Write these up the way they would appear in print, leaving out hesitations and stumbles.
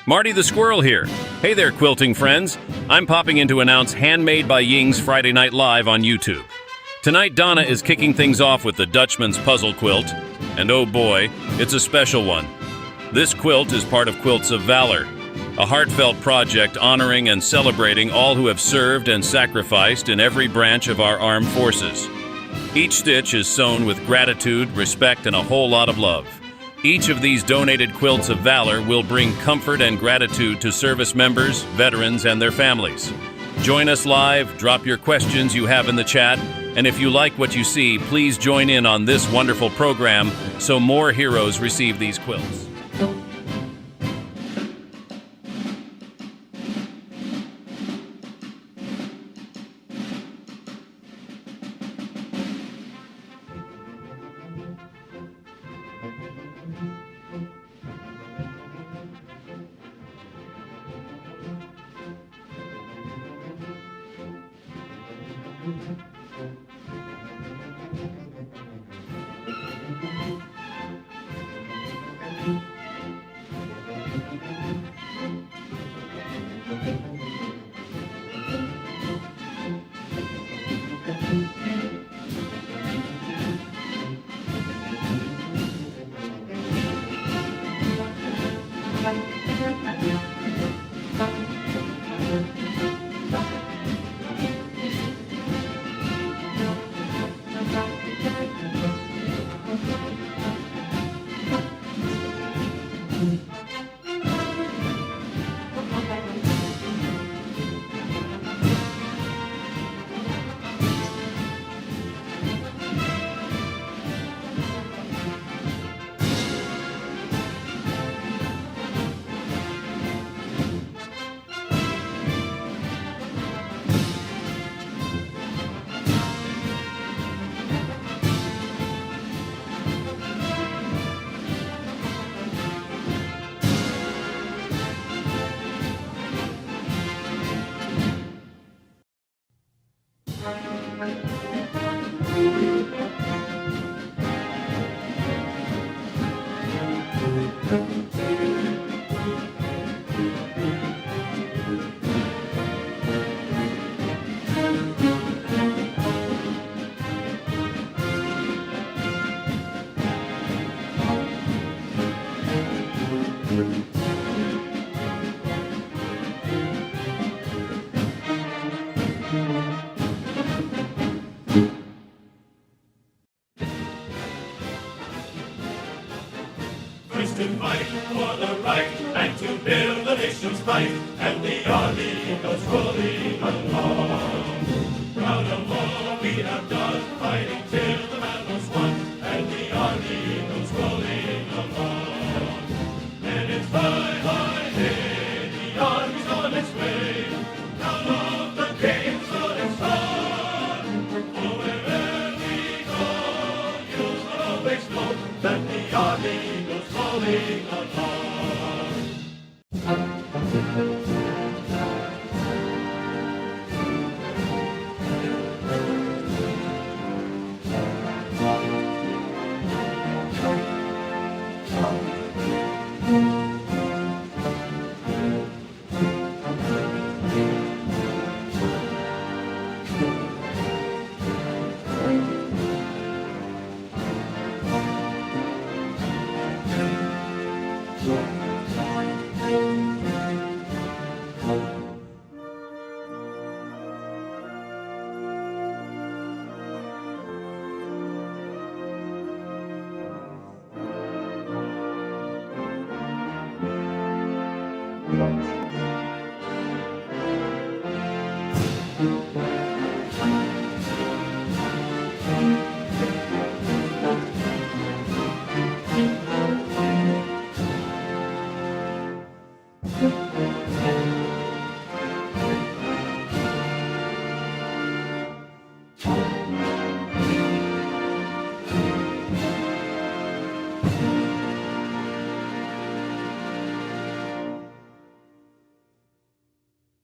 Marty the Squirrel here. Hey there, quilting friends. I'm popping in to announce Handmade by Ying's Friday Night Live on YouTube. Tonight, Donna is kicking things off with the Dutchman's puzzle quilt, and oh boy, it's a special one. This quilt is part of Quilts of Valor, a heartfelt project honoring and celebrating all who have served and sacrificed in every branch of our armed forces. Each stitch is sewn with gratitude, respect, and a whole lot of love. Each of these donated Quilts of Valor will bring comfort and gratitude to service members, veterans, and their families. Join us live, drop your questions you have in the chat, and if you like what you see, please join in on this wonderful program so more heroes receive these quilts. To fight for the right and to build the nation's might, and the army goes rolling along. Proud of all we have done, fighting till the battle's won, and the army goes rolling along. And it's high, high, hey, the army's on its way. Down off the games on its heart. For wherever we go, you'll always know that the army goes rolling along.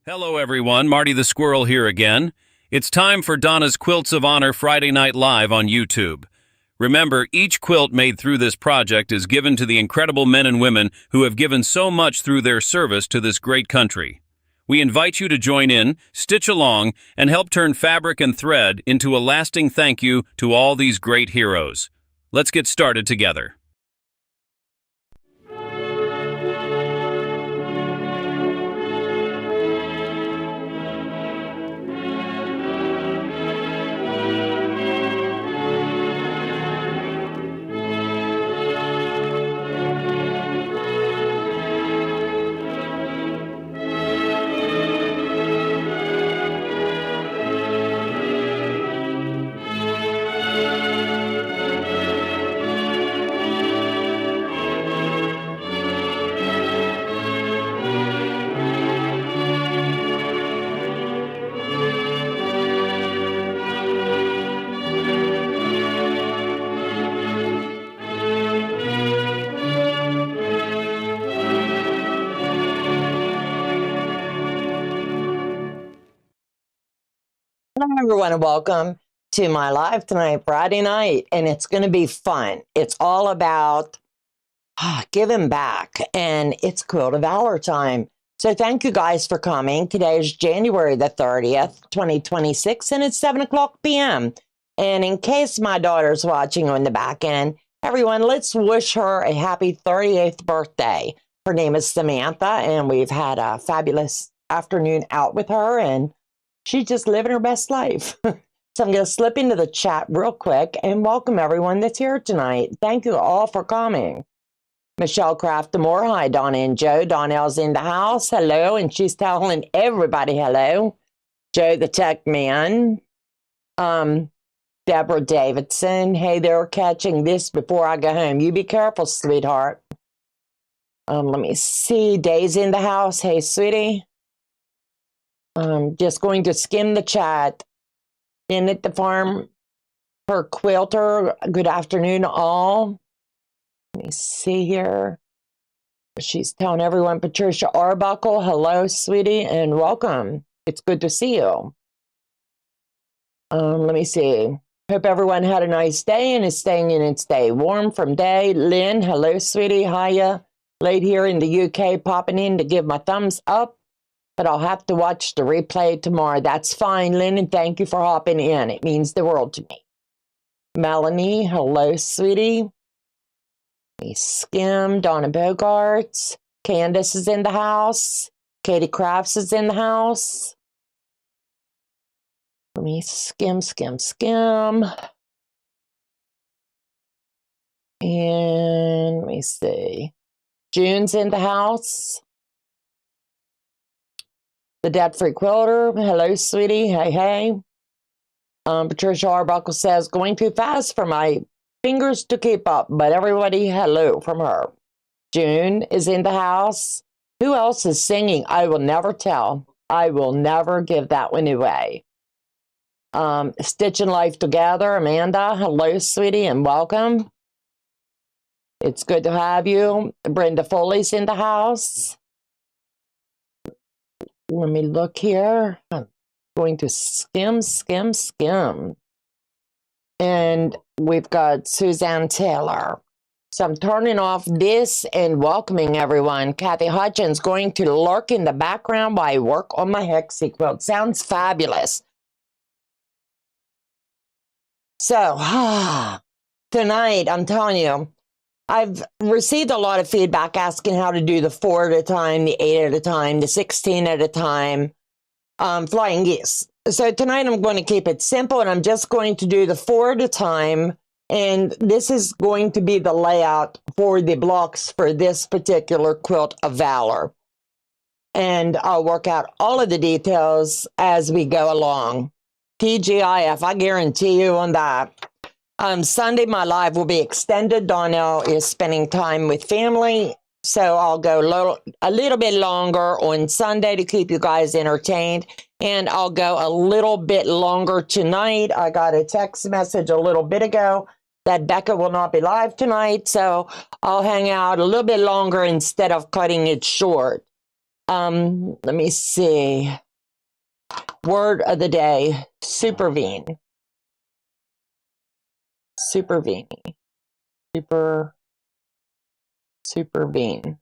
Hello everyone, Marty the Squirrel here again. It's time for Donna's Quilts of Honor Friday Night Live on YouTube. Remember, each quilt made through this project is given to the incredible men and women who have given so much through their service to this great country. We invite you to join in, stitch along, and help turn fabric and thread into a lasting thank you to all these great heroes. Let's get started together. Hello, everyone, and welcome to my live tonight, Friday night, and it's going to be fun. It's all about giving back, and it's Quilt of Valor time. So thank you guys for coming. Today is January the 30th, 2026, and it's 7 o'clock p.m. And in case my daughter's watching on the back end, everyone, let's wish her a happy 38th birthday. Her name is Samantha, and we've had a fabulous afternoon out with her, and she's just living her best life. So I'm going to slip into the chat real quick and welcome everyone that's here tonight. Thank you all for coming. Michelle Craftamore, hi, Donna and Joe. Donnell's in the house. Hello, and she's telling everybody hello. Joe the Tech Man. Deborah Davidson. Hey, they're catching this before I go home. You be careful, sweetheart. Let me see. Day's in the house. Hey, sweetie. Just going to skim the chat. In at the farm per Quilter. Good afternoon, all. Let me see here. She's telling everyone, Patricia Arbuckle, hello, sweetie, and welcome. It's good to see you. Let me see. Hope everyone had a nice day and is staying in and stay warm from day. Lynn, hello, sweetie. Hiya. Late here in the UK, popping in to give my thumbs up. But I'll have to watch the replay tomorrow. That's fine, Lynn, and thank you for hopping in. It means the world to me. Melanie, hello, sweetie. Skim, Donna Bogarts. Candace is in the house. Katie Crafts is in the house. Let me skim. And let me see. June's in the house. The Debt-Free Quilter, hello, sweetie, hey. Patricia Arbuckle says, going too fast for my fingers to keep up, but everybody, hello from her. June is in the house. Who else is singing? I will never tell. I will never give that one away. Stitching Life Together, Amanda, hello, sweetie, and welcome. It's good to have you. Brenda Foley's in the house. Let me look here. I'm going to skim. And we've got Suzanne Taylor. So I'm turning off this and welcoming everyone. Kathy Hutchins going to lurk in the background while I work on my hexie quilt. Sounds fabulous. So, tonight, I'm telling you, I've received a lot of feedback asking how to do the 4 at a time, the 8 at a time, the 16 at a time, flying geese. So tonight I'm going to keep it simple, and I'm just going to do the 4 at a time, and this is going to be the layout for the blocks for this particular Quilt of Valor. And I'll work out all of the details as we go along. TGIF, I guarantee you on that. Sunday, my live will be extended. Donnell is spending time with family, so I'll go a little bit longer on Sunday to keep you guys entertained, and I'll go a little bit longer tonight. I got a text message a little bit ago that Becca will not be live tonight, so I'll hang out a little bit longer instead of cutting it short. Let me see. Word of the day, supervene. Super Veiny. Super Vein.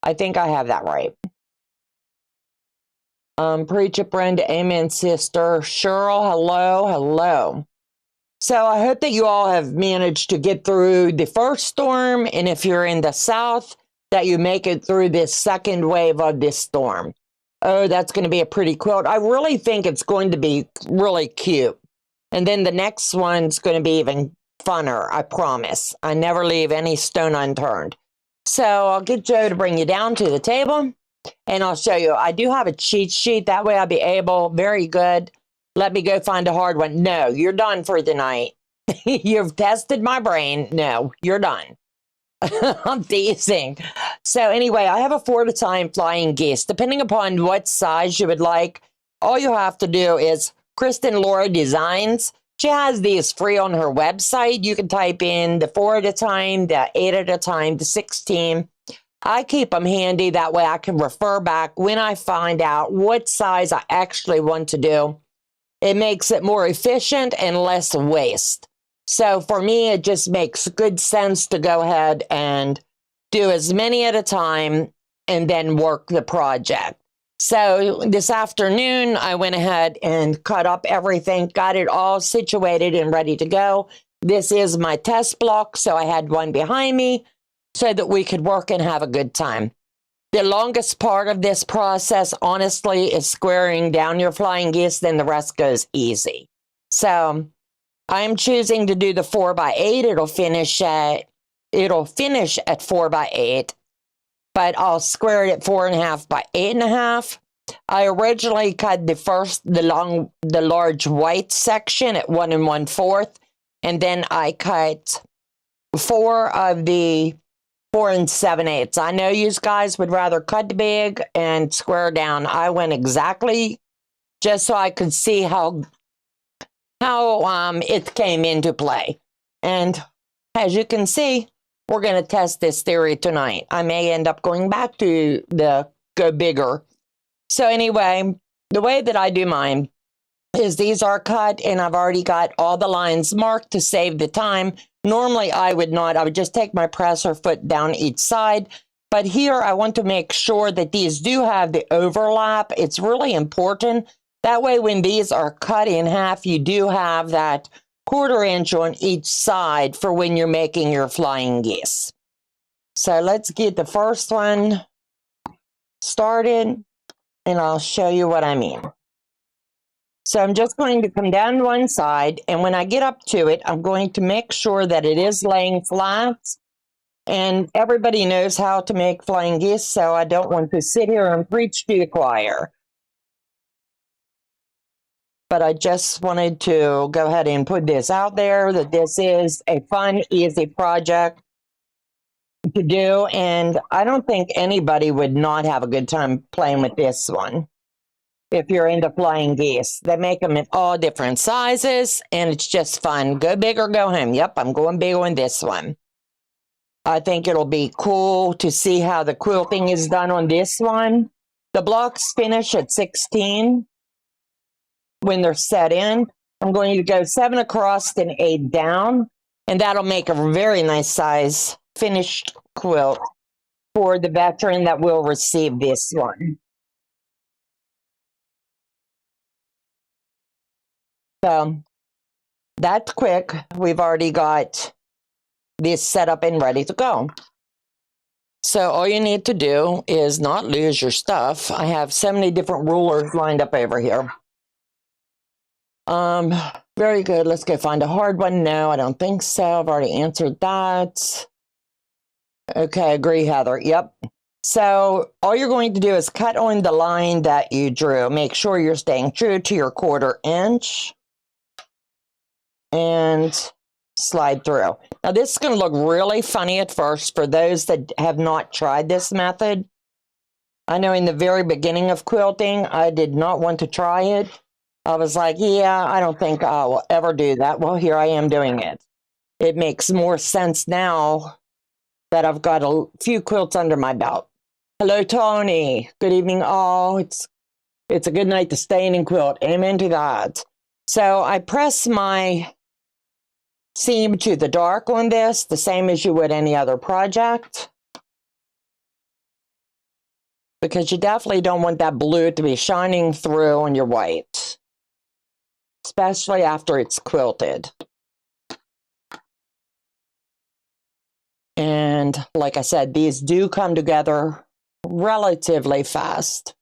I think I have that right. Preach it, Brenda. Amen, sister. Cheryl, hello. So I hope that you all have managed to get through the first storm, and if you're in the south, that you make it through this second wave of this storm. Oh, that's going to be a pretty quilt. I really think it's going to be really cute. And then the next one's going to be even funner, I promise. I never leave any stone unturned. So I'll get Joe to bring you down to the table, and I'll show you. I do have a cheat sheet. That way I'll be able, very good. Let me go find a hard one. No, you're done for the night. You've tested my brain. No, you're done. I'm teasing. So anyway, I have a 4 at a time flying geese. Depending upon what size you would like, all you have to do is Kristen Laura Designs. She has these free on her website. You can type in the 4 at a time, the 8 at a time, the 16. I keep them handy. That way I can refer back when I find out what size I actually want to do. It makes it more efficient and less waste. So for me, it just makes good sense to go ahead and do as many at a time and then work the project. So this afternoon, I went ahead and cut up everything, got it all situated and ready to go. This is my test block, so I had one behind me so that we could work and have a good time. The longest part of this process, honestly, is squaring down your flying geese, then the rest goes easy. So I'm choosing to do the 4x8. It'll finish at 4x8, but I'll square it at 4.5 by 8.5. I originally cut the large white section at 1 1/4, and then I cut 4 of the 4 7/8. I know you guys would rather cut big and square down. I went exactly just so I could see how it came into play. And as you can see, we're going to test this theory tonight. I may end up going back to the go bigger. So anyway, the way that I do mine is these are cut, and I've already got all the lines marked to save the time. Normally I would not. I would just take my presser foot down each side. But here I want to make sure that these do have the overlap. It's really important. That way when these are cut in half, you do have that 1/4 inch on each side for when you're making your flying geese. So let's get the first one started, and I'll show you what I mean. So I'm just going to come down one side, and when I get up to it, I'm going to make sure that it is laying flat. And everybody knows how to make flying geese, so I don't want to sit here and preach to the choir. But I just wanted to go ahead and put this out there, that this is a fun, easy project to do. And I don't think anybody would not have a good time playing with this one. If you're into flying geese, they make them in all different sizes, and it's just fun. Go big or go home. Yep, I'm going big on this one. I think it'll be cool to see how the quilting is done on this one. The blocks finish at 16 when they're set in. I'm going to go 7 across and 8 down, and that'll make a very nice size finished quilt for the veteran that will receive this one. So that's quick. We've already got this set up and ready to go. So all you need to do is not lose your stuff. I have so many different rulers lined up over here. Very good. Let's go find a hard one. No, I don't think so. I've already answered that. Okay, agree, Heather. Yep. So all you're going to do is cut on the line that you drew. Make sure you're staying true to your 1/4 inch. And slide through. Now this is going to look really funny at first for those that have not tried this method. I know in the very beginning of quilting, I did not want to try it. I was like, yeah, I don't think I will ever do that. Well, here I am doing it. It makes more sense now that I've got a few quilts under my belt. Hello, Tony. Good evening, all. It's a good night to stay in and quilt. Amen to that. So I press my seam to the dark on this, the same as you would any other project. Because you definitely don't want that blue to be shining through on your white, especially after it's quilted. And like I said, these do come together relatively fast.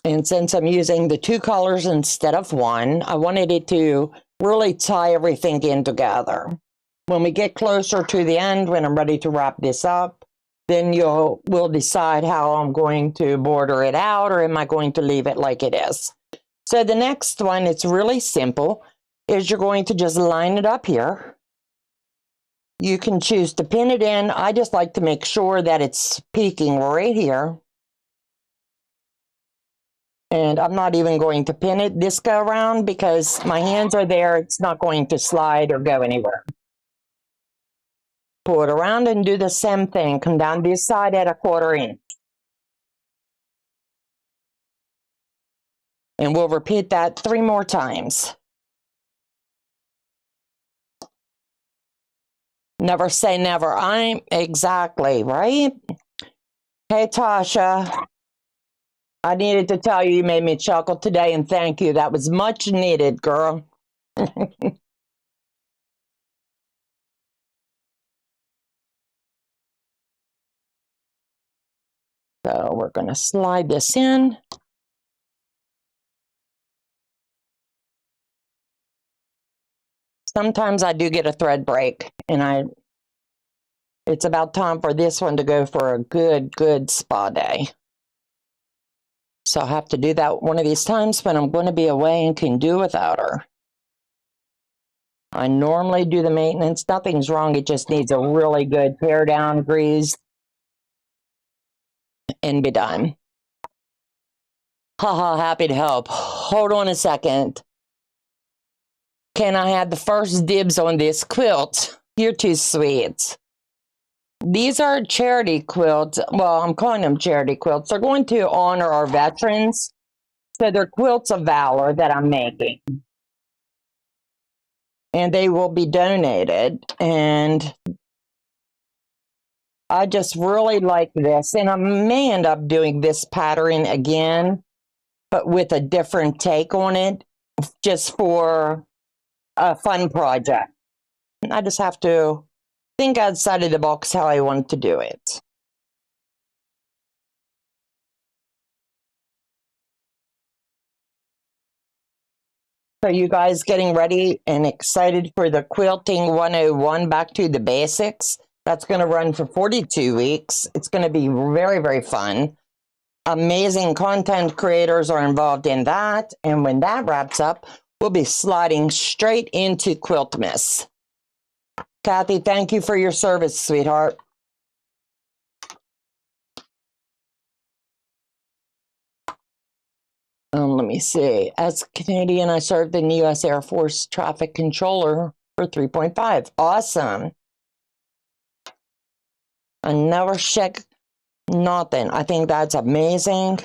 And since I'm using the 2 colors instead of 1, I wanted it to really tie everything in together. When we get closer to the end, when I'm ready to wrap this up, then we'll decide how I'm going to border it out, or am I going to leave it like it is. So the next one, it's really simple, is you're going to just line it up here. You can choose to pin it in. I just like to make sure that it's peeking right here. And I'm not even going to pin it this go around because my hands are there. It's not going to slide or go anywhere. Pull it around and do the same thing. Come down this side at 1/4 inch. And we'll repeat that 3 more times. Never say never. I'm exactly right. Hey, Tasha. I needed to tell you, you made me chuckle today, and thank you. That was much needed, girl. So we're going to slide this in. Sometimes I do get a thread break, and it's about time for this one to go for a good spa day. So I'll have to do that one of these times when I'm going to be away and can do without her. I normally do the maintenance. Nothing's wrong. It just needs a really good tear down, grease, and be done. Haha, happy to help. Hold on a second. Can I have the first dibs on this quilt? You're too sweet. These are charity quilts. Well, I'm calling them charity quilts. They're going to honor our veterans. So they're Quilts of Valor that I'm making. And they will be donated. And I just really like this. And I may end up doing this pattern again, but with a different take on it, just for a fun project. I just have to think outside of the box how I want to do it. So you guys getting ready and excited for the Quilting 101 Back to the Basics? That's going to run for 42 weeks. It's going to be very fun. Amazing content creators are involved in that. And when that wraps up, we'll be sliding straight into Quiltmas. Kathy, thank you for your service, sweetheart. Let me see. As Canadian, I served in the U.S. Air Force Traffic Controller for 3.5. Awesome. I never check nothing. I think that's amazing.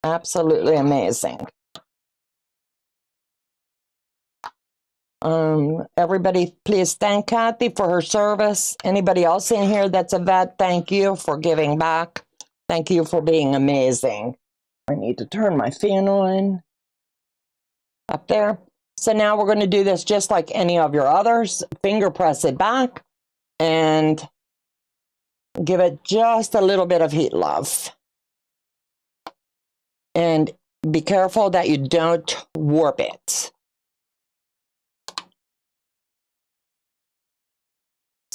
Absolutely amazing. Everybody, please thank Kathy for her service. Anybody else in here that's a vet, thank you for giving back. Thank you for being amazing. I need to turn my fan on up there. So now we're going to do this just like any of your others. Finger press it back and give it just a little bit of heat love. And be careful that you don't warp it.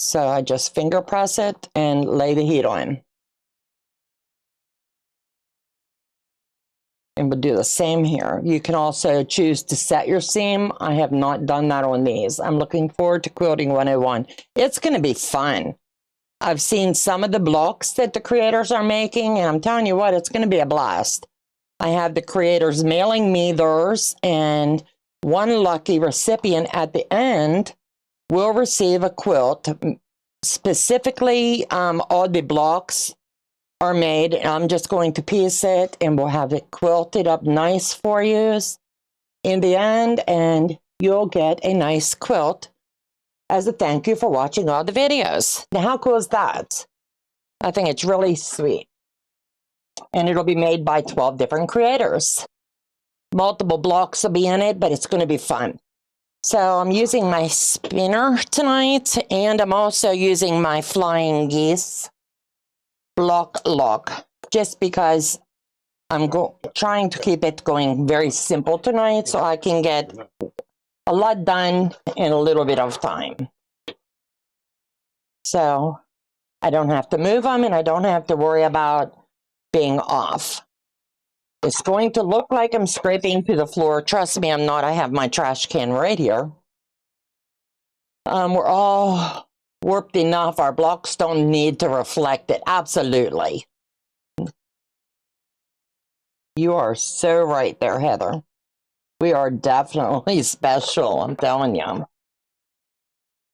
So I just finger press it and lay the heat on. And we'll do the same here. You can also choose to set your seam. I have not done that on these. I'm looking forward to Quilting 101. It's going to be fun. I've seen some of the blocks that the creators are making, and I'm telling you what, it's going to be a blast. I have the creators mailing me theirs, and one lucky recipient at the end will receive a quilt. Specifically, all the blocks are made. I'm just going to piece it and we'll have it quilted up nice for you in the end, and you'll get a nice quilt as a thank you for watching all the videos. Now, how cool is that? I think it's really sweet. And it'll be made by 12 different creators. Multiple blocks will be in it, but it's going to be fun. So I'm using my spinner tonight, and I'm also using my flying geese block lock, just because I'm trying to keep it going very simple tonight so I can get a lot done in a little bit of time. So I don't have to move them and I don't have to worry about being off. It's going to look like I'm scraping to the floor. Trust me, I'm not. I have my trash can right here. We're all warped enough. Our blocks don't need to reflect it. Absolutely. You are so right there, Heather. We are definitely special, I'm telling you.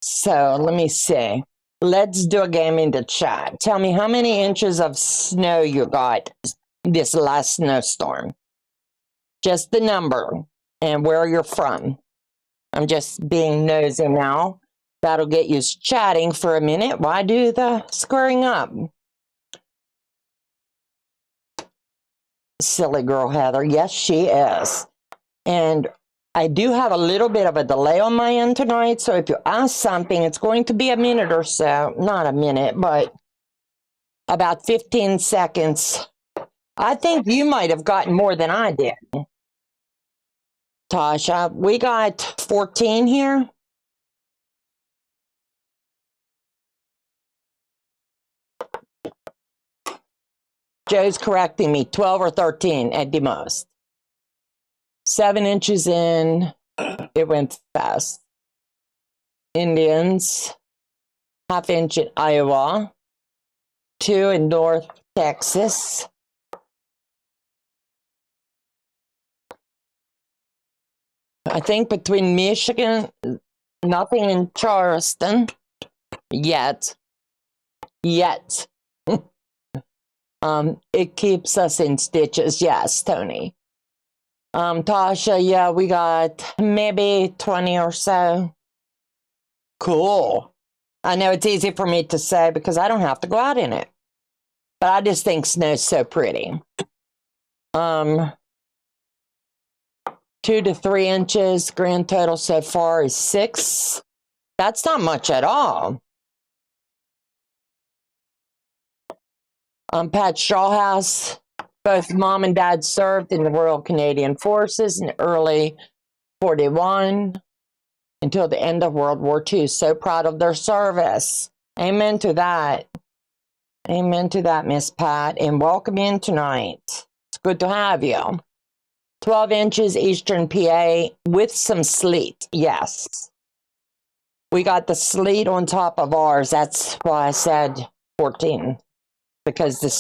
So let me see. Let's do a game in the chat. Tell me how many inches of snow you got this last snowstorm. Just the number and where you're from. I'm just being nosy now. That'll get you chatting for a minute. Why do the squaring up? Silly girl, Heather. Yes, she is. And I do have a little bit of a delay on my end tonight, so if you ask something, it's going to be a minute or so. Not a minute, but about 15 seconds. I think you might have gotten more than I did. Tasha, we got 14 here. Joe's correcting me, 12 or 13 at the most. 7 inches in, it went fast. Indians, ½ inch in Iowa, 2 in North Texas. I think between Michigan, nothing in Charleston yet. It keeps us in stitches. Yes, Tony. Tasha, yeah, we got maybe 20 or so. Cool. I know it's easy for me to say because I don't have to go out in it. But I just think snow's so pretty. 2 to 3 inches. Grand total so far is 6. That's not much at all. Pat Strawhouse, both mom and dad served in the Royal Canadian Forces in early 41 until the end of World War II. So proud of their service. Amen to that. Amen to that, Miss Pat. And welcome in tonight. It's good to have you. 12 inches Eastern PA with some sleet. Yes. We got the sleet on top of ours. That's why I said 14. Because the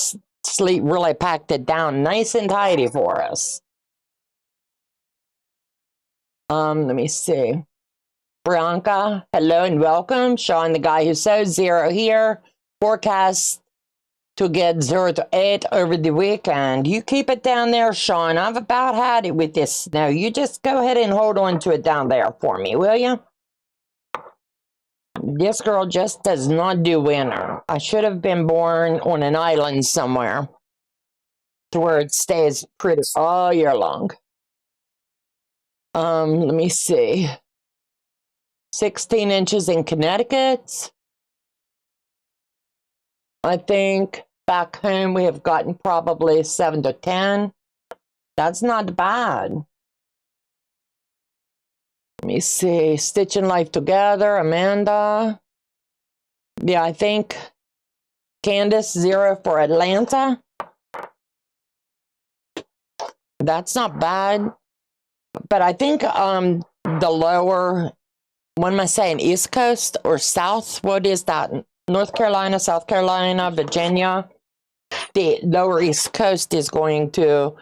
sleet really packed it down nice and tidy for us. Let me see. Bianca, hello and welcome. Sean, the guy who sews, 0 here. Forecast to get 0 to 8 over the weekend. You keep it down there, Sean. I've about had it with this snow. You just go ahead and hold on to it down there for me, will you? This girl just does not do winter. I should have been born on an island somewhere to where it stays pretty all year long. Let me see. 16 inches in Connecticut. I think back home we have gotten probably 7 to 10. That's not bad. Let me see. Stitching Life Together, Amanda. Yeah, I think Candace, 0 for Atlanta. That's not bad. But I think the lower, what am I saying, East Coast or South? What is that? North Carolina, South Carolina, Virginia. The lower East Coast is going to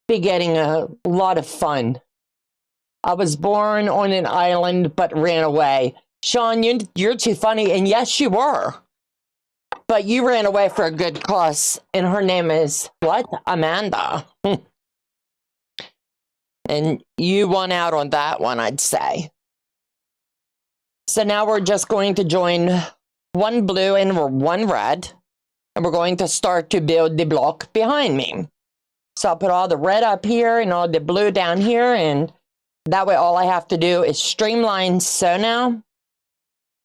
be getting a lot of fun. I was born on an island but ran away. Sean, you're too funny. And yes, you were. But you ran away for a good cause, and her name is what? Amanda. And you won out on that one, I'd say. So now we're just going to join one blue and one red, and we're going to start to build the block behind me. So I'll put all the red up here and all the blue down here, and that way all I have to do is streamline sew now,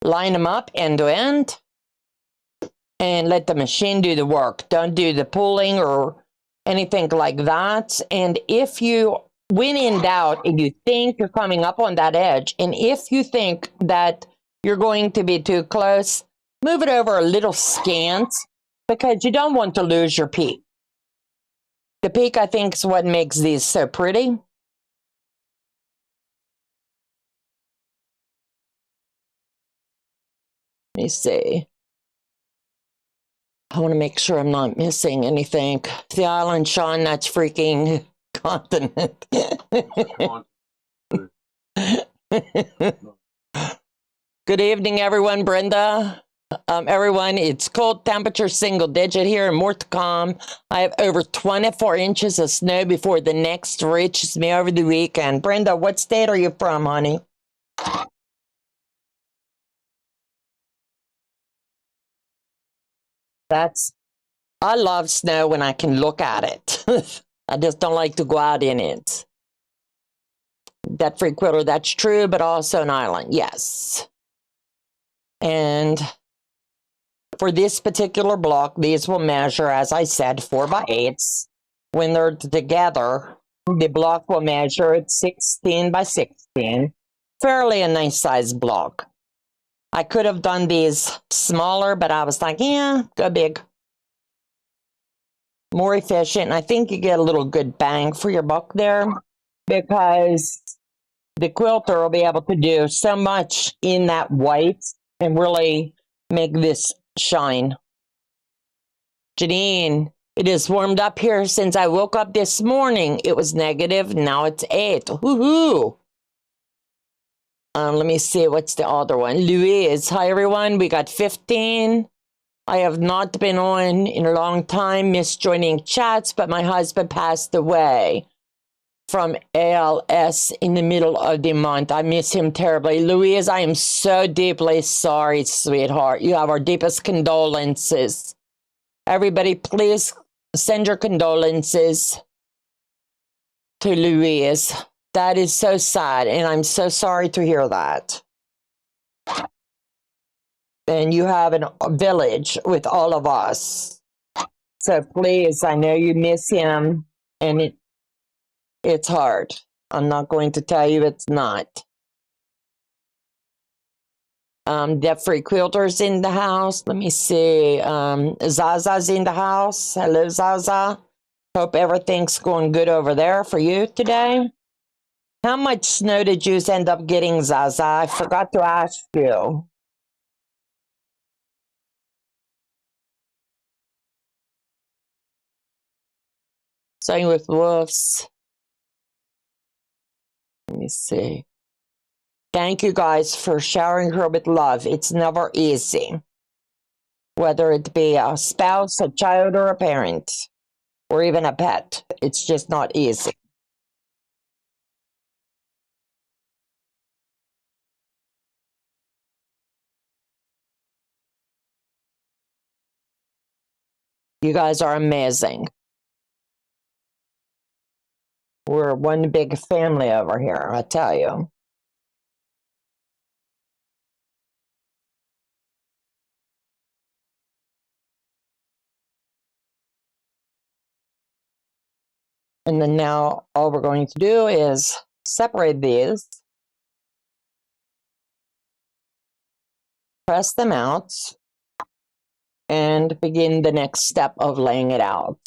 line them up end to end, and let the machine do the work. Don't do the pulling or anything like that. And if you, when in doubt, and you think you're coming up on that edge, and if you think that you're going to be too close, move it over a little scant, because you don't want to lose your peak. The peak, I think, is what makes these so pretty. Let me see. I want to make sure I'm not missing anything. The island, Sean, that's freaking continent. Good evening, everyone. Brenda. Everyone, it's cold temperature, single digit here, and more to come. I have over 24 inches of snow before the next reaches me over the weekend. Brenda, what state are you from, honey? I love snow when I can look at it. I just don't like to go out in it. Debt free quilter, that's true, but also an island, yes. And for this particular block, these will measure, as I said, 4x8s. When they're together, the block will measure at 16 by 16. Fairly a nice size block. I could have done these smaller, but I was like, yeah, go big. More efficient. And I think you get a little good bang for your buck there, because the quilter will be able to do so much in that white and really make this shine. Janine, it is warmed up here since I woke up this morning. It was negative. Now it's 8. Woohoo! Let me see, what's the other one? Louise, hi everyone. We got 15. I have not been on in a long time, missed joining chats, but my husband passed away from ALS in the middle of the month. I miss him terribly. Louise, I am so deeply sorry, sweetheart. You have our deepest condolences. Everybody, please send your condolences to Louise. That is so sad, and I'm so sorry to hear that. And you have a village with all of us. So please, I know you miss him, and it's hard. I'm not going to tell you it's not. Debt-free quilters in the house. Let me see. Zaza's in the house. Hello, Zaza. Hope everything's going good over there for you today. How much snow did you end up getting, Zaza? I forgot to ask you. Same with wolves. Let me see. Thank you guys for showering her with love. It's never easy. Whether it be a spouse, a child, or a parent, or even a pet. It's just not easy. You guys are amazing. We're one big family over here, I tell you. And then now all we're going to do is separate these, press them out, and begin the next step of laying it out.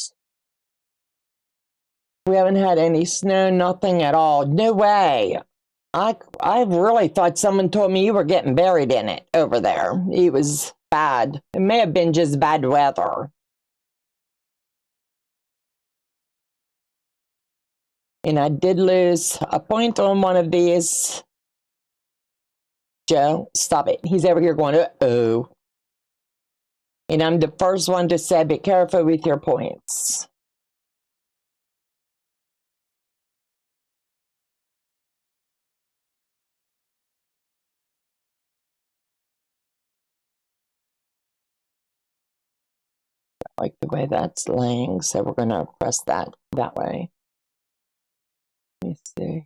We haven't had any snow, nothing at all. No way. I really thought someone told me you were getting buried in it over there. It was bad. It may have been just bad weather. And I did lose a point on one of these. Joe, stop it. He's over here going, uh-oh. And I'm the first one to say, be careful with your points. I like the way that's laying, so we're going to press that way. Let me see.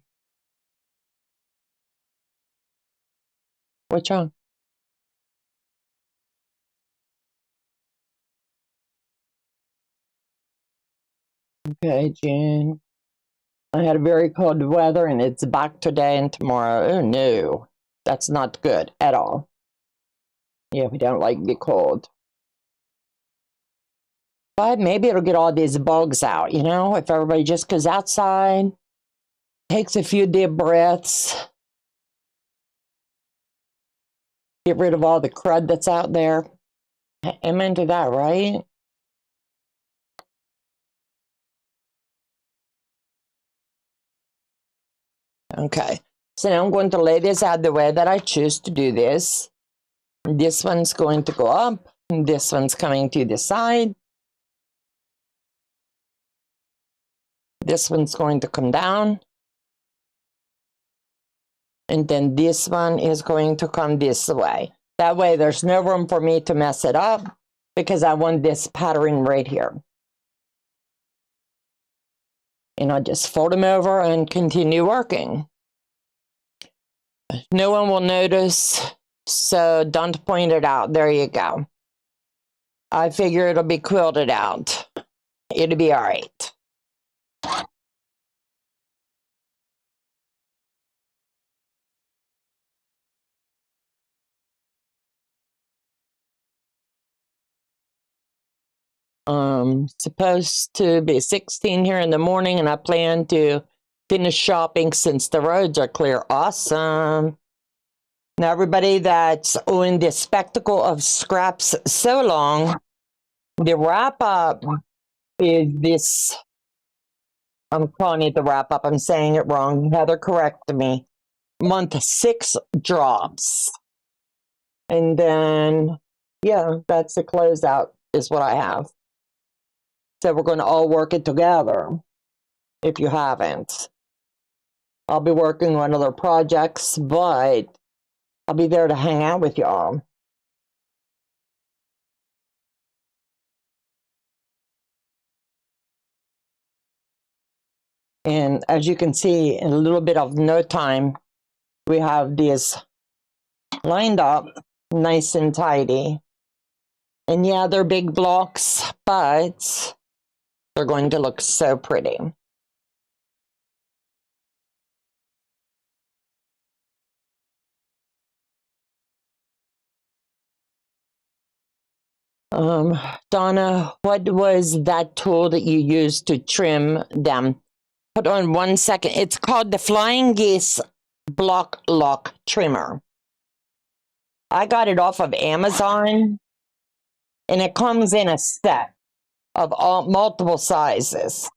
What's wrong? Okay, June. I had a very cold weather and it's back today and tomorrow. Oh no, that's not good at all. Yeah, we don't like the cold. But maybe it'll get all these bugs out, you know, if everybody just goes outside, takes a few deep breaths, get rid of all the crud that's out there. Amen to that, right? Okay, so now I'm going to lay this out the way that I choose to do this. This one's going to go up, and this one's coming to the side. This one's going to come down. And then this one is going to come this way. That way there's no room for me to mess it up because I want this pattern right here. And I just fold them over and continue working. No one will notice, so don't point it out. There you go. I figure it'll be quilted out. It'll be all right. Supposed to be 16 here in the morning, and I plan to finish shopping since the roads are clear. Awesome. Now, everybody that's owned this spectacle of scraps so long, the wrap up is this. I'm calling it the wrap up. I'm saying it wrong. Heather, correct me. Month 6 drops. And then, yeah, that's the closeout is what I have. So we're going to all work it together. If you haven't, I'll be working on other projects, but I'll be there to hang out with y'all. And as you can see, in a little bit of no time, we have these lined up nice and tidy. And yeah, they're big blocks, but they're going to look so pretty. Donna, what was that tool that you used to trim them? Hold on 1 second. It's called the Flying Geese Block Lock Trimmer. I got it off of Amazon, and it comes in a set of multiple sizes.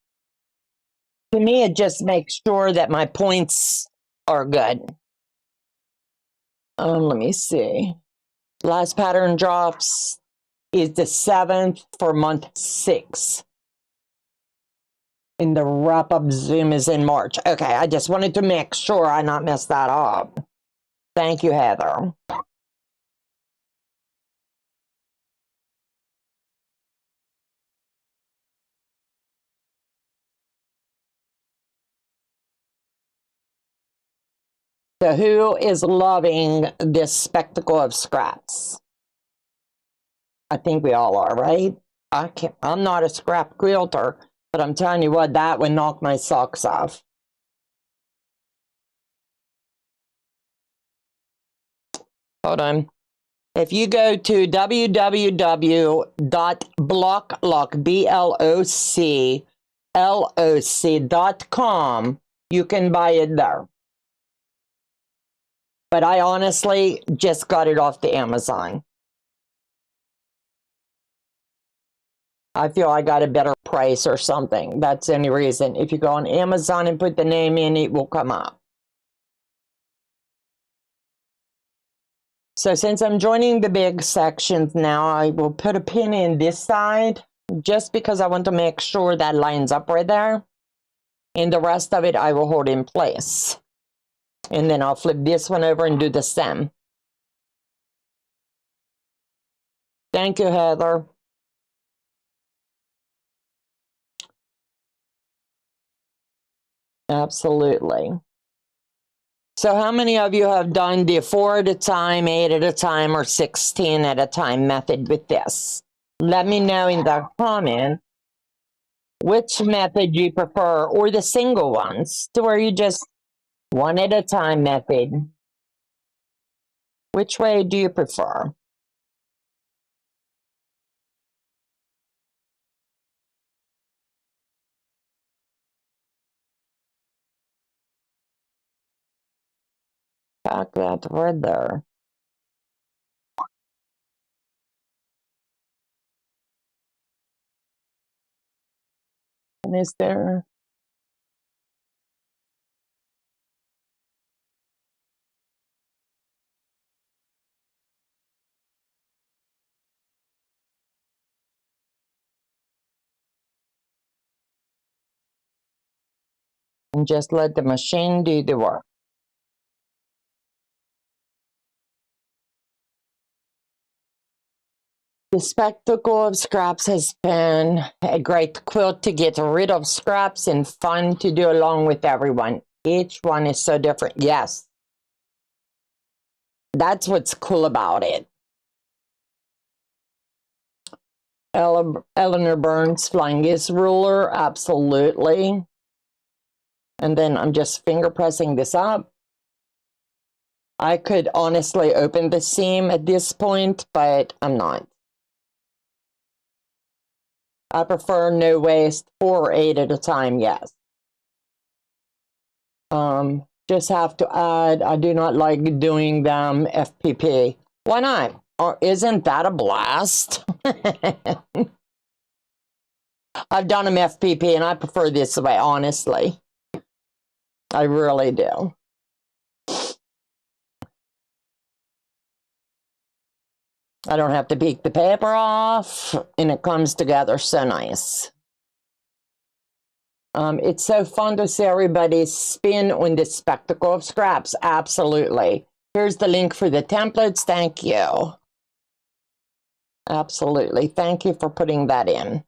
To me, it just makes sure that my points are good. Let me see. Last pattern drops is the 7th for month 6. And the wrap-up Zoom is in March. Okay, I just wanted to make sure I not mess that up. Thank you, Heather. So who is loving this spectacle of scraps? I think we all are, right? I'm not a scrap quilter, but I'm telling you what, that would knock my socks off. Hold on. If you go to www.blocklock.com, you can buy it there. But I honestly just got it off the Amazon. I feel I got a better price or something. That's the only reason. If you go on Amazon and put the name in, it will come up. So since I'm joining the big sections now, I will put a pin in this side just because I want to make sure that lines up right there. And the rest of it I will hold in place. And then I'll flip this one over and do the stem. Thank you, Heather. Absolutely. So how many of you have done the 4 at a time, 8 at a time, or 16 at a time method with this? Let me know in the comments which method you prefer, or the single ones, to where you just 1 at a time method. Which way do you prefer? Back that right there. And is there... And just let the machine do the work. The spectacle of scraps has been a great quilt to get rid of scraps and fun to do along with everyone. Each one is so different. Yes. That's what's cool about it. Eleanor Burns, Flying Is Ruler, absolutely. And then I'm just finger pressing this up. I could honestly open the seam at this point, but I'm not. I prefer no waste, 4 or 8 at a time, yes. Just have to add, I do not like doing them FPP. Why not? Or isn't that a blast? I've done them FPP and I prefer this way, honestly. I really do. I don't have to peek the paper off, and it comes together so nice. It's so fun to see everybody spin on the spectacle of scraps. Absolutely. Here's the link for the templates. Thank you. Absolutely. Thank you for putting that in.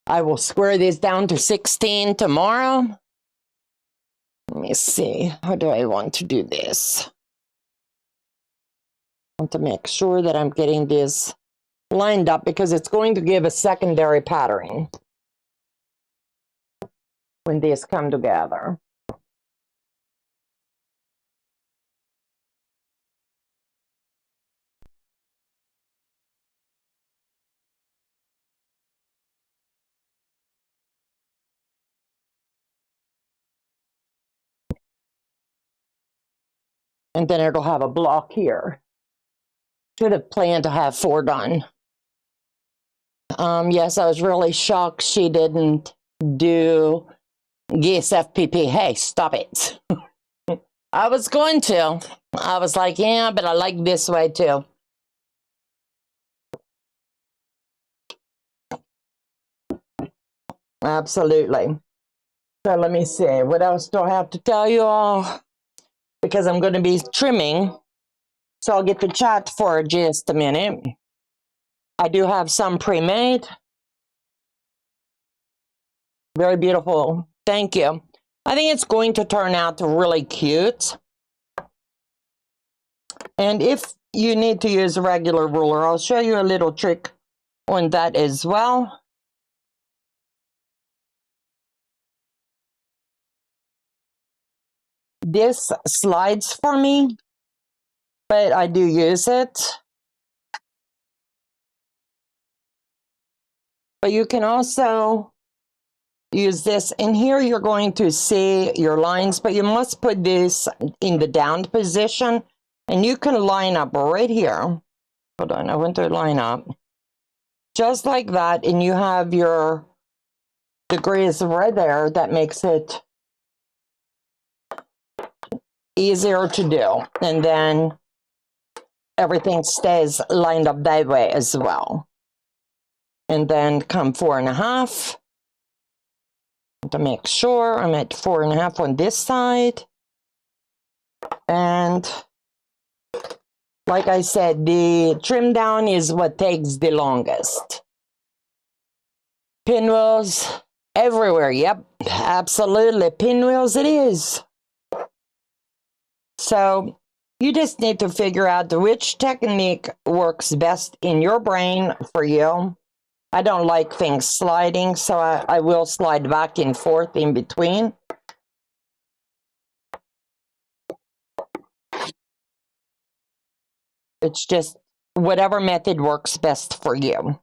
I will square this down to 16 tomorrow. Let me see. How do I want to do this? I want to make sure that I'm getting this lined up because it's going to give a secondary pattern when these come together. And then it'll have a block here. Should have planned to have 4 done. Yes, I was really shocked she didn't do Geese FPP. Hey, stop it. I was going to. I was like, yeah, but I like this way too. Absolutely. So let me see. What else do I have to tell you all? Because I'm going to be trimming. So I'll get to chat for just a minute. I do have some pre-made. Very beautiful. Thank you. I think it's going to turn out really cute. And if you need to use a regular ruler, I'll show you a little trick on that as well. This slides for me, but I do use it. But you can also use this. And here you're going to see your lines, but you must put this in the downed position. And you can line up right here. Hold on, I went to line up. Just like that, and you have your degrees right there. That makes it easier to do. And then everything stays lined up that way as well. And then come 4.5 to make sure I'm at 4.5 on this side. And like I said, the trim down is what takes the longest. Pinwheels everywhere. Yep, absolutely. Pinwheels it is. So you just need to figure out which technique works best in your brain for you. I don't like things sliding, so I will slide back and forth in between. It's just whatever method works best for you.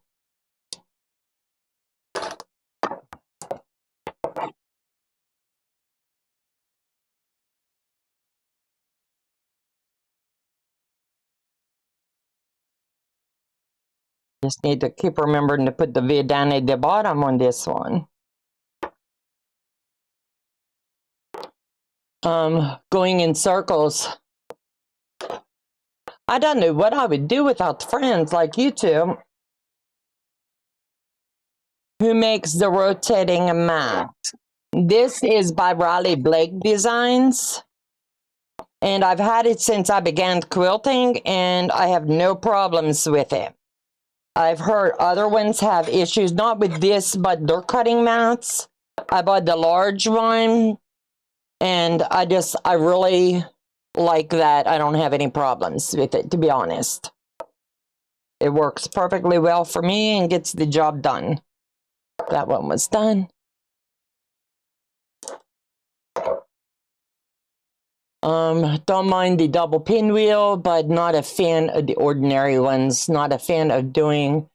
Just need to keep remembering to put the V down at the bottom on this one. Going in circles. I don't know what I would do without friends like you two. Who makes the rotating mat? This is by Riley Blake Designs. And I've had it since I began quilting, and I have no problems with it. I've heard other ones have issues, not with this, but their cutting mats. I bought the large one, and I really like that. I don't have any problems with it, to be honest. It works perfectly well for me and gets the job done. That one was done. Don't mind the double pinwheel, but not a fan of the ordinary ones. Not a fan of doing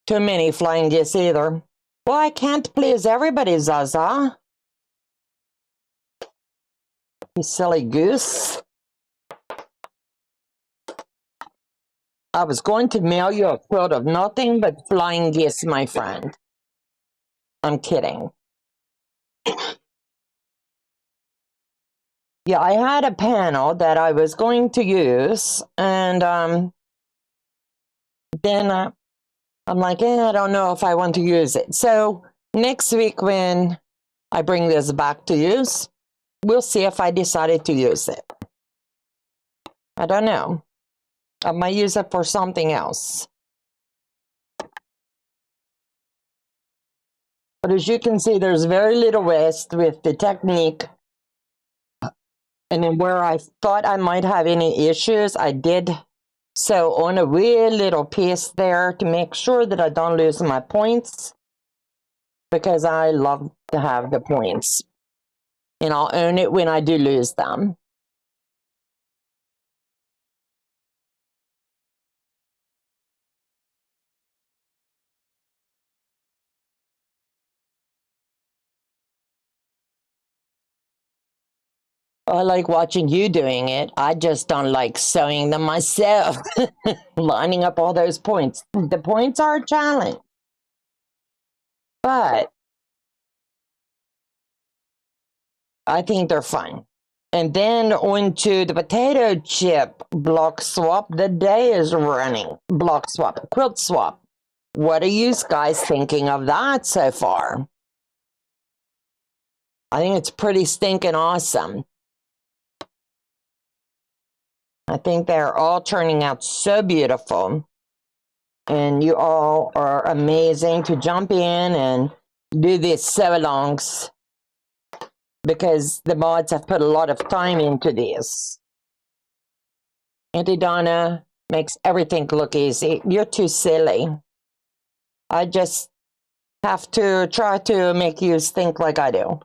too many flying discs either. Well, I can't please everybody, Zaza. You silly goose. I was going to mail you a quilt of nothing but flying geese, my friend. I'm kidding. Yeah, I had a panel that I was going to use, and then I'm like, I don't know if I want to use it. So next week when I bring this back to use, we'll see if I decided to use it. I don't know. I might use it for something else. But as you can see, there's very little waste with the technique. And then where I thought I might have any issues, I did sew on a wee little piece there to make sure that I don't lose my points, because I love to have the points. And I'll own it when I do lose them. I like watching you doing it. I just don't like sewing them myself. Lining up all those points. The points are a challenge. But I think they're fun. And then onto the potato chip block swap. The day is running. Block swap, quilt swap. What are you guys thinking of that so far? I think it's pretty stinking awesome. I think they're all turning out so beautiful. And you all are amazing to jump in and do these sew-alongs, because the mods have put a lot of time into this. Auntie Donna makes everything look easy. You're too silly. I just have to try to make you think like I do.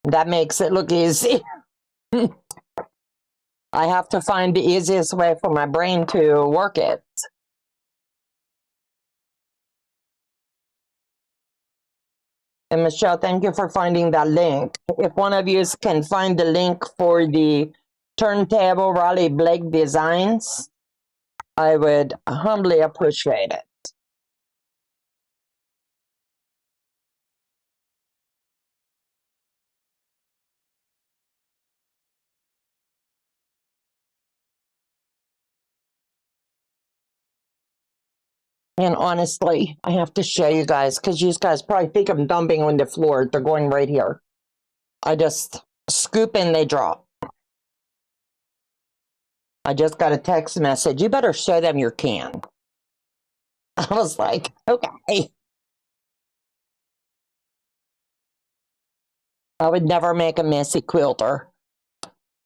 That makes it look easy. I have to find the easiest way for my brain to work it. And Michelle, thank you for finding that link. If one of you can find the link for the turntable Riley Blake Designs, I would humbly appreciate it. And honestly, I have to show you guys because you guys probably think I'm dumping on the floor. They're going right here. I just scoop and they drop. I just got a text message. You better show them your can. I was like, okay. I would never make a messy quilter.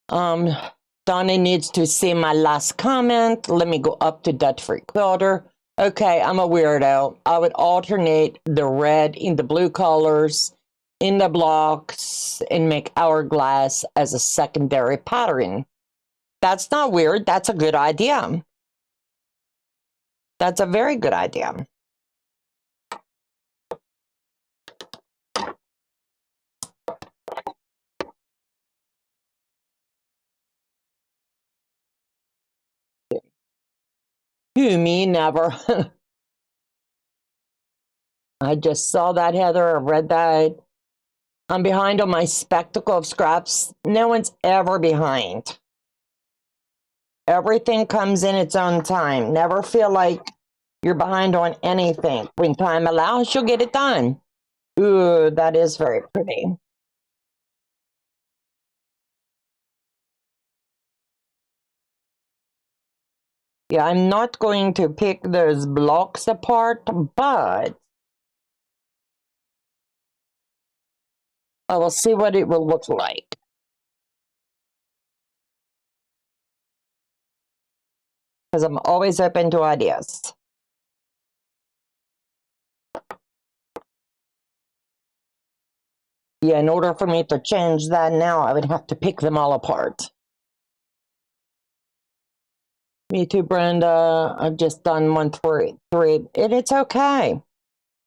Donna needs to see my last comment. Let me go up to Dutch Free Quilter. Okay, I'm a weirdo. I would alternate the red in the blue colors in the blocks and make hourglass as a secondary pattern. That's not weird. That's a good idea. That's a very good idea. You, me, never. I just saw that, Heather. I read that. I'm behind on my spectacle of scraps. No one's ever behind. Everything comes in its own time. Never feel like you're behind on anything. When time allows, you'll get it done. Ooh, that is very pretty. Yeah, I'm not going to pick those blocks apart, but I will see what it will look like. Because I'm always open to ideas. Yeah, in order for me to change that now, I would have to pick them all apart. Me too, Brenda. I've just done 1 3, and it's okay.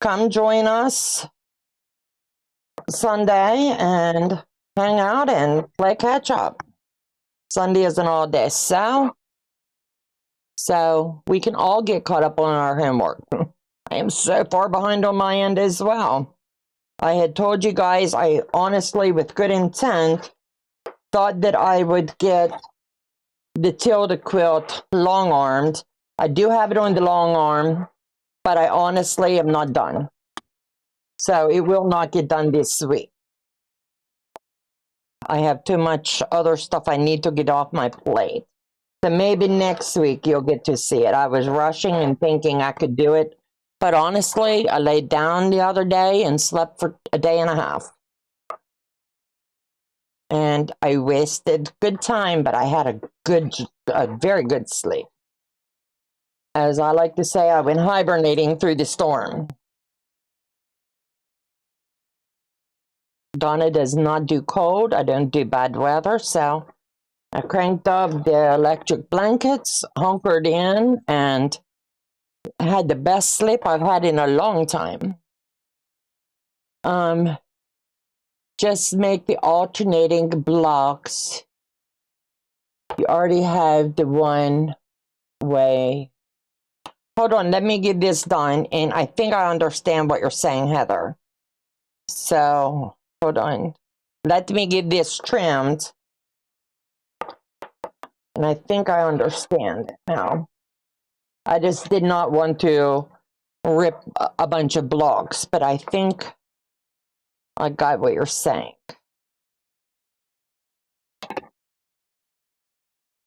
Come join us Sunday and hang out and play catch up. Sunday is an all day, so we can all get caught up on our homework. I am so far behind on my end as well. I had told you guys, I honestly, with good intent, thought that I would get the tilde quilt long armed. I do have it on the long arm, but I honestly am not done. So it will not get done this week. I have too much other stuff I need to get off my plate. So maybe next week you'll get to see it. I was rushing and thinking I could do it, but honestly, I laid down the other day and slept for a day and a half. And I wasted good time, but I had a very good sleep. As I like to say, I went hibernating through the storm. Donna does not do cold. I don't do bad weather, so I cranked up the electric blankets, hunkered in, and had the best sleep I've had in a long time. Just make the alternating blocks. You already have the one way. Hold on, let me get this done, and I think I understand what you're saying, Heather. So, hold on. Let me get this trimmed. And I think I understand it now. I just did not want to rip a bunch of blocks, but I think I got what you're saying.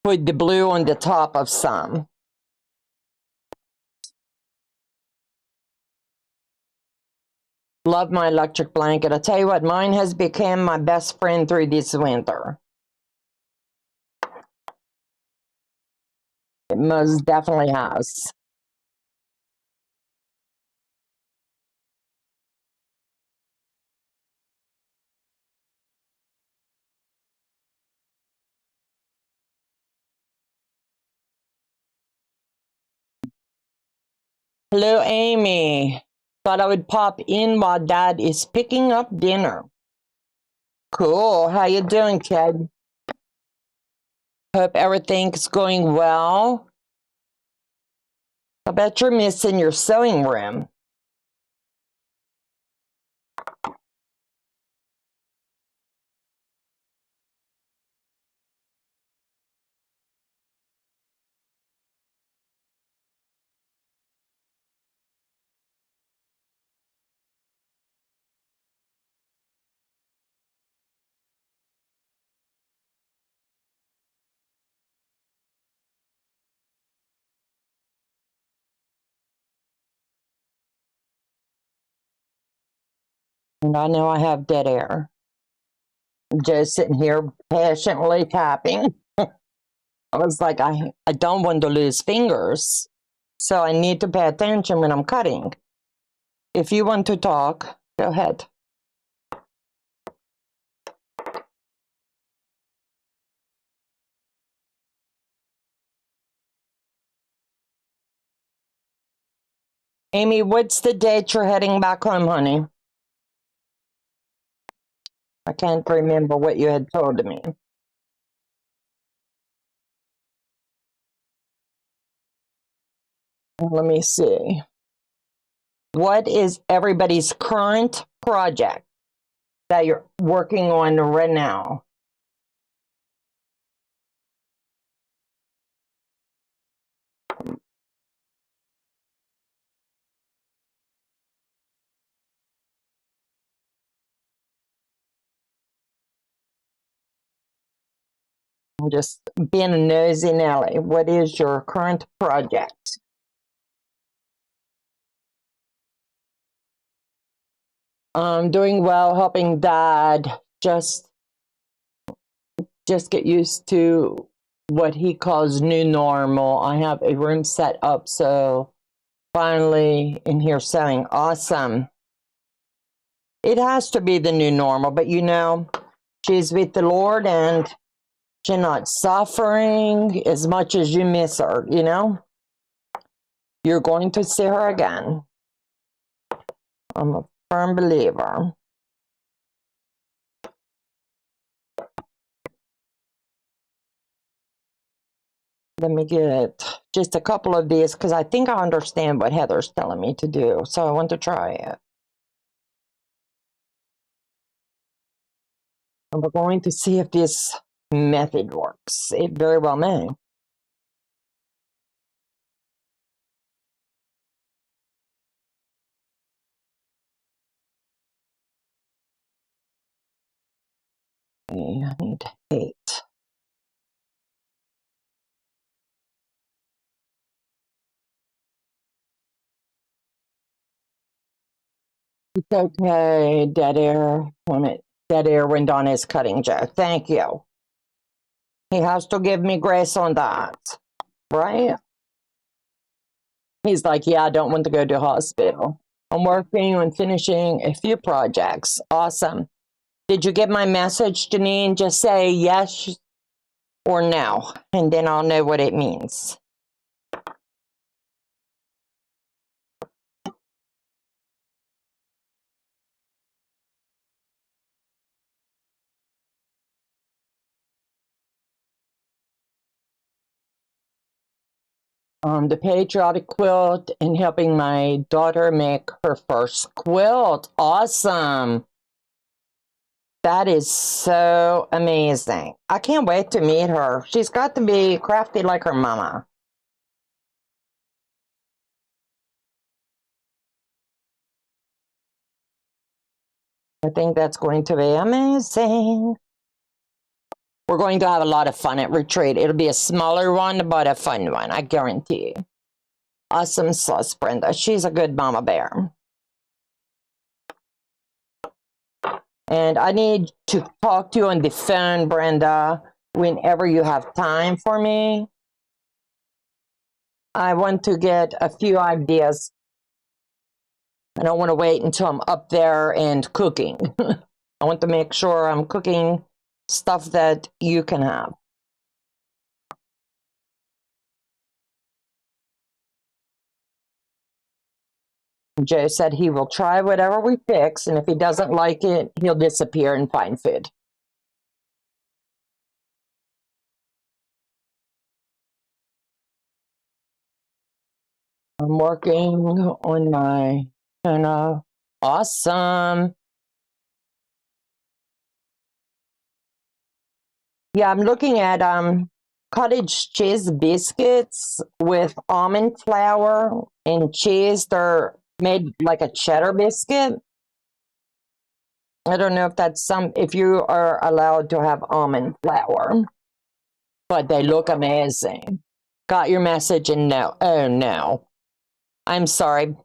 Put the blue on the top of some. Love my electric blanket. I tell you what, mine has become my best friend through this winter. It most definitely has. Hello, Amy. Thought I would pop in while Dad is picking up dinner. Cool. How you doing, kid? Hope everything's going well. I bet you're missing your sewing room. And I know I have dead air. I'm just sitting here patiently tapping. I was like, I don't want to lose fingers. So I need to pay attention when I'm cutting. If you want to talk, go ahead. Amy, what's the date you're heading back home, honey? I can't remember what you had told me. Let me see. What is everybody's current project that you're working on right now? I'm just being a nosy Nelly. What is your current project? I'm doing well, helping Dad just get used to what he calls new normal. I have a room set up, so finally in here sewing. Awesome. It has to be the new normal, but you know, she's with the Lord and she's not suffering as much as you miss her, you know? You're going to see her again. I'm a firm believer. Let me get just a couple of these because I think I understand what Heather's telling me to do. So I want to try it. And we're going to see if this method works. It very well may. I need 8. It's okay, dead air. Dead air when Donna is cutting, Joe. Thank you. He has to give me grace on that, right? He's like, yeah, I don't want to go to hospital. I'm working on finishing a few projects. Awesome. Did you get my message, Janine? Just say yes or no, and then I'll know what it means. The patriotic quilt and helping my daughter make her first quilt. Awesome. That is so amazing. I can't wait to meet her. She's got to be crafty like her mama. I think that's going to be amazing. We're going to have a lot of fun at retreat. It'll be a smaller one, but a fun one, I guarantee. Awesome sauce, Brenda. She's a good mama bear. And I need to talk to you on the phone, Brenda, whenever you have time for me. I want to get a few ideas. I don't want to wait until I'm up there and cooking. I want to make sure I'm cooking stuff that you can have. Joe said he will try whatever we fix, and if he doesn't like it, he'll disappear and find food. I'm working on my tuna. Awesome. Yeah, I'm looking at cottage cheese biscuits with almond flour and cheese. They're made like a cheddar biscuit. I don't know if that's if you are allowed to have almond flour, but they look amazing. Got your message and no. Oh no. I'm sorry.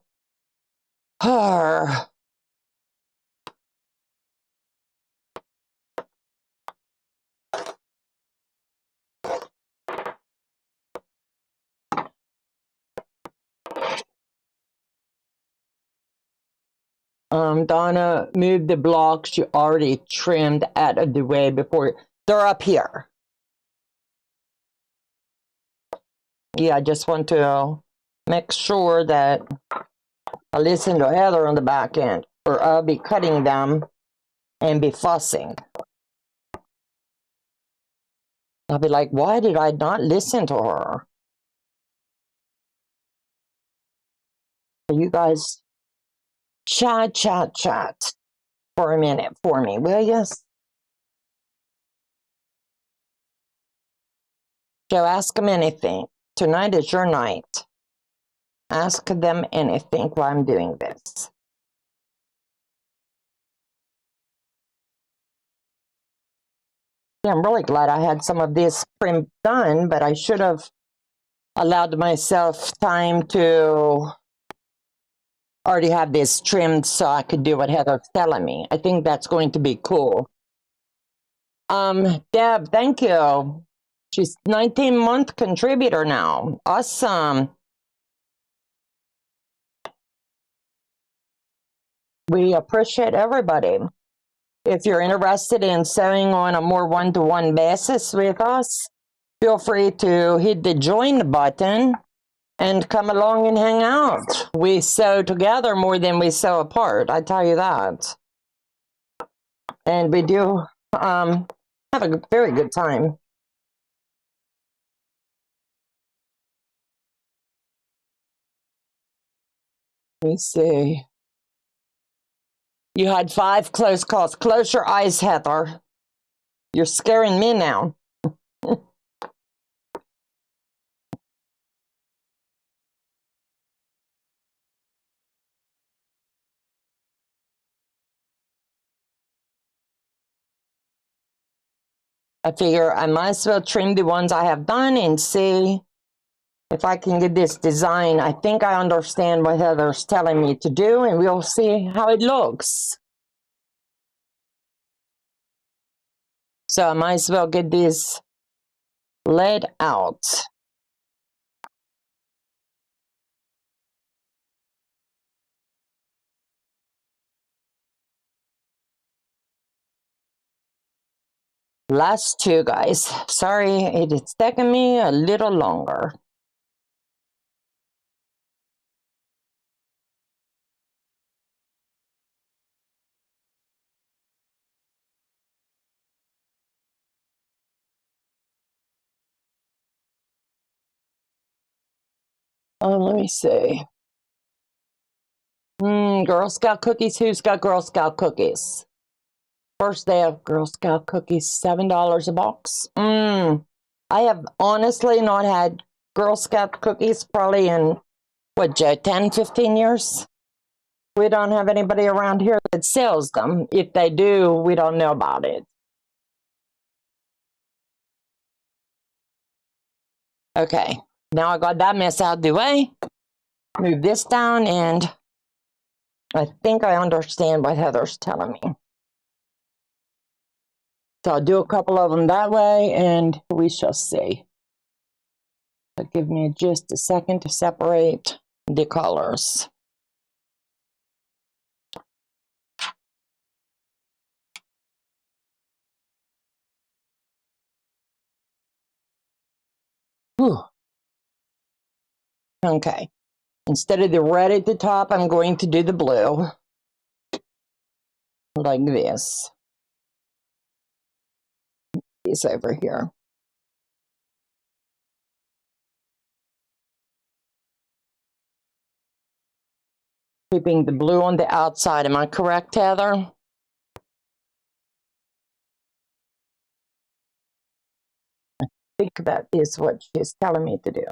Donna, move the blocks you already trimmed out of the way before. They're up here. Yeah, I just want to make sure that I listen to Heather on the back end, or I'll be cutting them and be fussing. I'll be like, why did I not listen to her? You guys chat for a minute for me, will you? So ask them anything. Tonight is your night. Ask them anything while I'm doing this. Yeah, I'm really glad I had some of this trim done, but I should have allowed myself time to already have this trimmed so I could do what Heather's telling me. I think that's going to be cool. Deb, thank you. She's 19-month contributor now. Awesome. We appreciate everybody. If you're interested in sewing on a more one-to-one basis with us, feel free to hit the join button and come along and hang out. We sew together more than we sew apart, I tell you that. And we do have a very good time. Let me see. You had 5 close calls. Close your eyes, Heather. You're scaring me now. I figure I might as well trim the ones I have done and see if I can get this design. I think I understand what Heather's telling me to do, and we'll see how it looks. So I might as well get this laid out. Last 2, guys. Sorry, it's taking me a little longer. Let me see. Girl Scout cookies. Who's got Girl Scout cookies? First day of Girl Scout cookies, $7 a box. I have honestly not had Girl Scout cookies probably in, what, Joe, 10, 15 years? We don't have anybody around here that sells them. If they do, we don't know about it. Okay, now I got that mess out of the way. Move this down, and I think I understand what Heather's telling me. So I'll do a couple of them that way, and we shall see. So give me just a second to separate the colors. Whew. Okay. Instead of the red at the top, I'm going to do the blue. Like this. This over here. Keeping the blue on the outside. Am I correct, Heather? I think that is what she's telling me to do.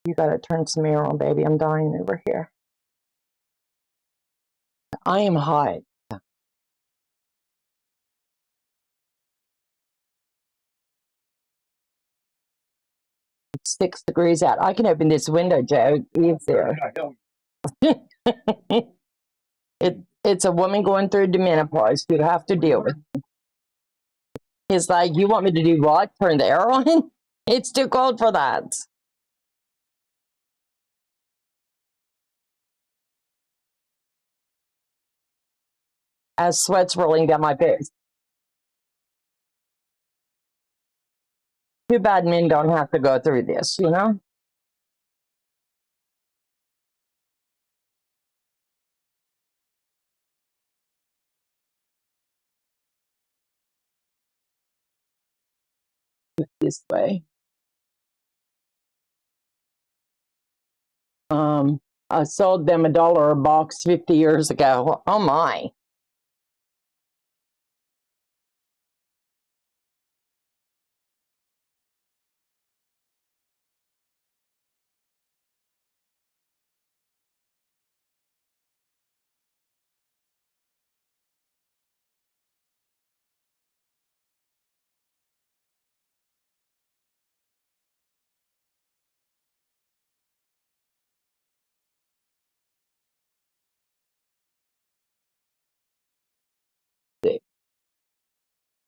You gotta turn some air on, baby. I'm dying over here. I am hot. It's 6 degrees out. I can open this window, Joe. It's there. It's a woman going through the menopause. You have to deal with it. He's like, you want me to do what? Turn the air on? It's too cold for that. As sweat's rolling down my face. Too bad men don't have to go through this, you know? This way. I sold them $1 a box 50 years ago. Oh my.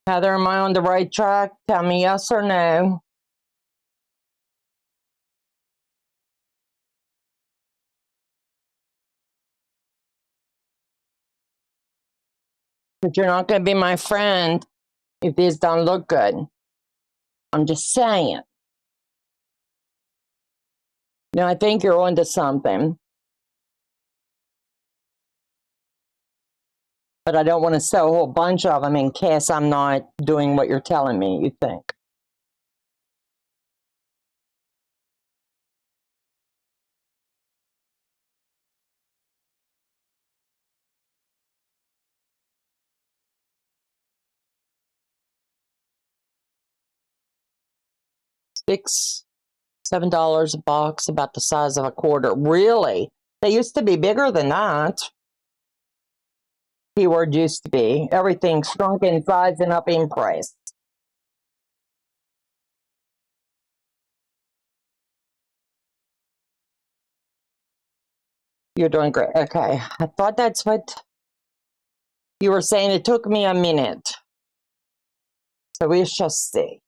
Heather, am I on the right track? Tell me yes or no. But you're not going to be my friend if these don't look good. I'm just saying. No, I think you're onto something. But I don't want to sell a whole bunch of them in case I'm not doing what you're telling me you think. $7 a box, about the size of a quarter. Really? They used to be bigger than that. Keyword used to be. Everything shrunk in size and up in price. You're doing great. Okay. I thought that's what you were saying. It took me a minute. So we shall see.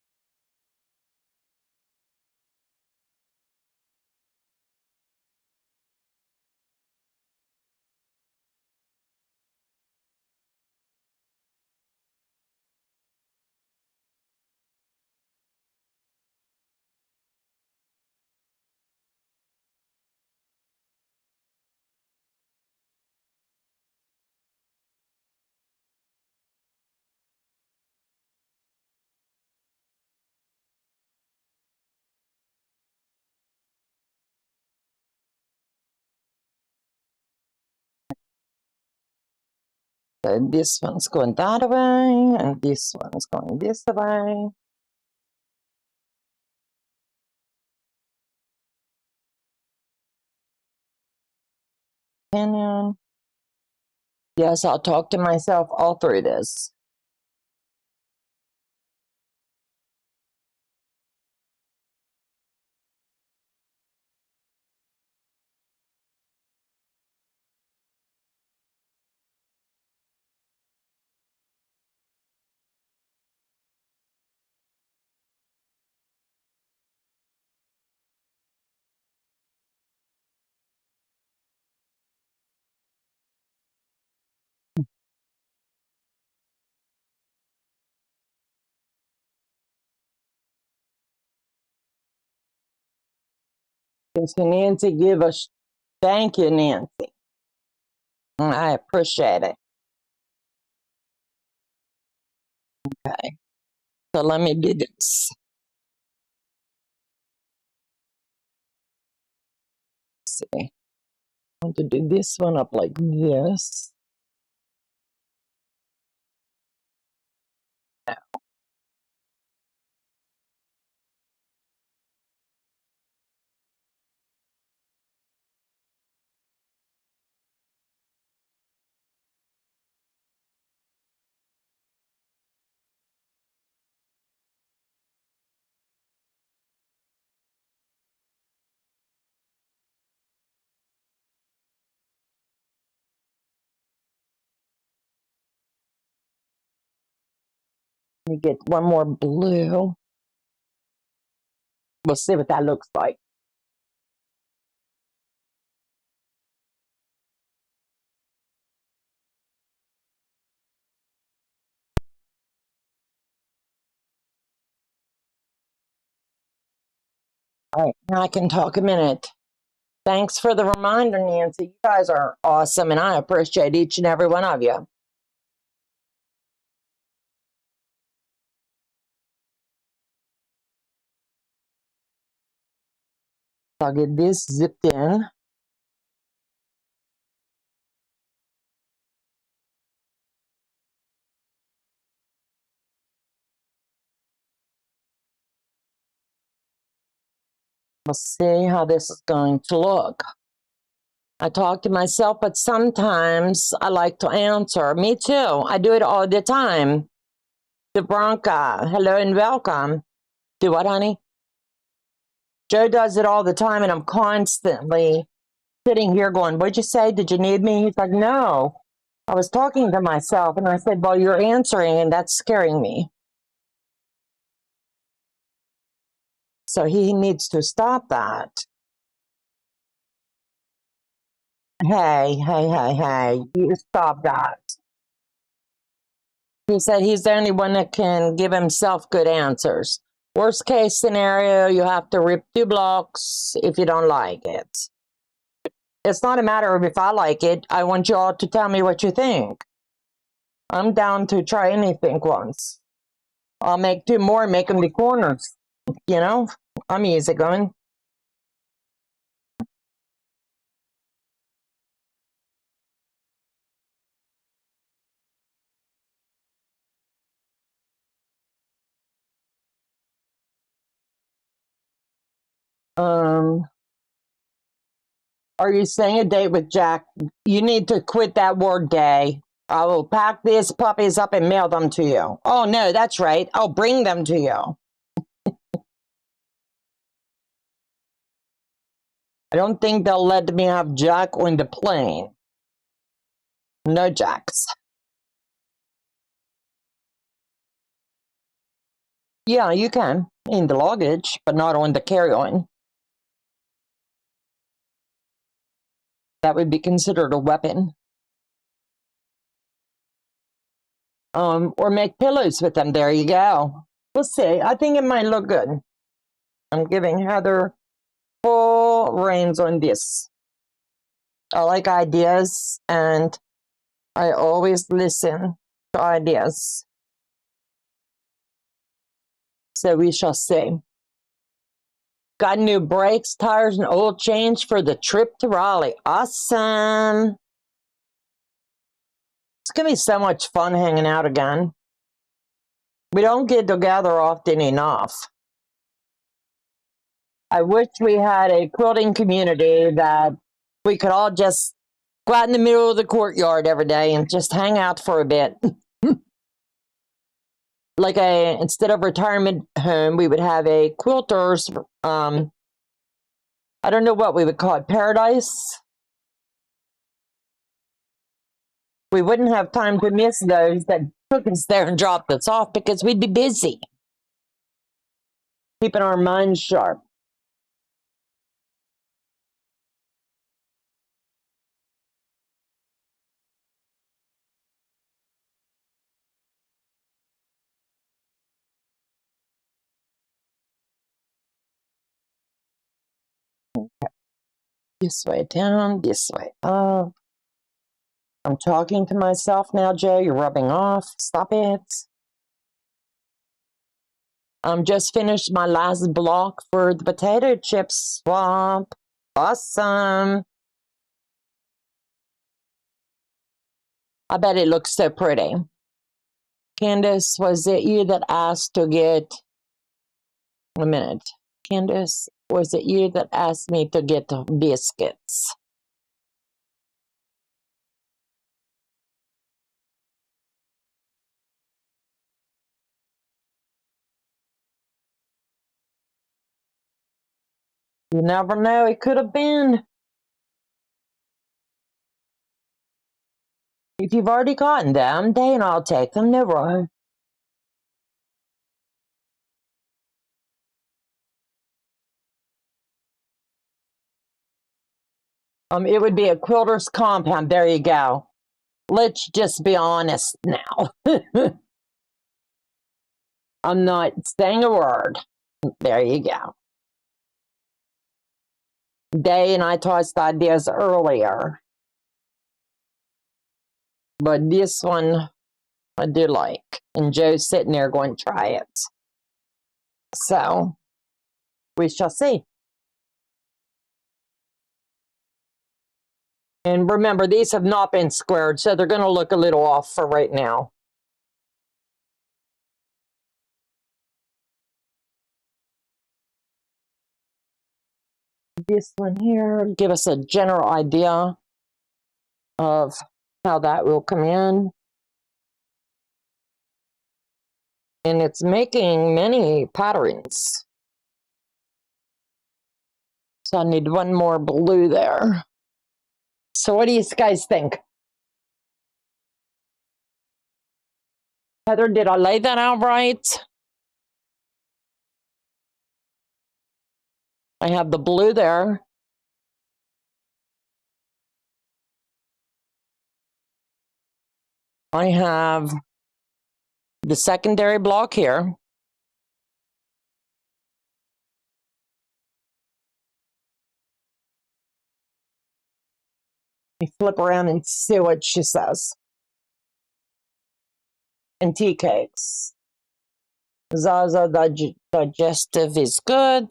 So this one's going that way, and this one's going this way. Opinion. Yes, I'll talk to myself all through this. So Nancy, give us, thank you, Nancy. I appreciate it. Okay. So let me do this. Let's see. I want to do this one up like this. Let me get one more blue. We'll see what that looks like. All right, now I can talk a minute. Thanks for the reminder, Nancy. You guys are awesome, and I appreciate each and every one of you. I'll get this zipped in. We'll see how this is going to look. I talk to myself, but sometimes I like to answer. Me too. I do it all the time. DeBronca, hello and welcome. Do what, honey? Joe does it all the time, and I'm constantly sitting here going, what'd you say? Did you need me? He's like, no. I was talking to myself, and I said, well, you're answering, and that's scaring me. So he needs to stop that. Hey, you stop that. He said he's the only one that can give himself good answers. Worst case scenario, you have to rip 2 blocks if you don't like it. It's not a matter of if I like it. I want you all to tell me what you think. I'm down to try anything once. I'll make 2 more and make them the corners. You know, I'm easygoing. Are you saying a date with Jack? You need to quit that word gay. I will pack these puppies up and mail them to you. Oh, no, that's right. I'll bring them to you. I don't think they'll let me have Jack on the plane. No Jacks. Yeah, you can. In the luggage, but not on the carry-on. That would be considered a weapon. Or make pillows with them. There you go. We'll see. I think it might look good. I'm giving Heather full reins on this. I like ideas, and I always listen to ideas. So we shall see. Got new brakes, tires, and oil change for the trip to Raleigh. Awesome. It's going to be so much fun hanging out again. We don't get together often enough. I wish we had a quilting community that we could all just go out in the middle of the courtyard every day and just hang out for a bit. Like instead of retirement home, we would have a quilters, I don't know what we would call it, paradise. We wouldn't have time to miss those that took us there and dropped us off because we'd be busy. Keeping our minds sharp. This way down, this way up. I'm talking to myself now, Joe. You're rubbing off. Stop it. I'm just finished my last block for the potato chip swap. Awesome. I bet it looks so pretty. Candace, was it you that asked to get... A minute. Candace, was it you that asked me to get the biscuits? You never know. It could have been. If you've already gotten them, then I'll take them. No rush. It would be a quilter's compound. There you go. Let's just be honest now. I'm not saying a word. There you go. Day and I tossed ideas earlier. But this one I do like. And Joe's sitting there going to try it. So we shall see. And remember, these have not been squared, so they're going to look a little off for right now. This one here, give us a general idea of how that will come in. And it's making many patterns. So I need one more blue there. So what do you guys think? Heather, did I lay that out right? I have the blue there. I have the secondary block here. You flip around and see what she says. And tea cakes. Zaza digestive is good.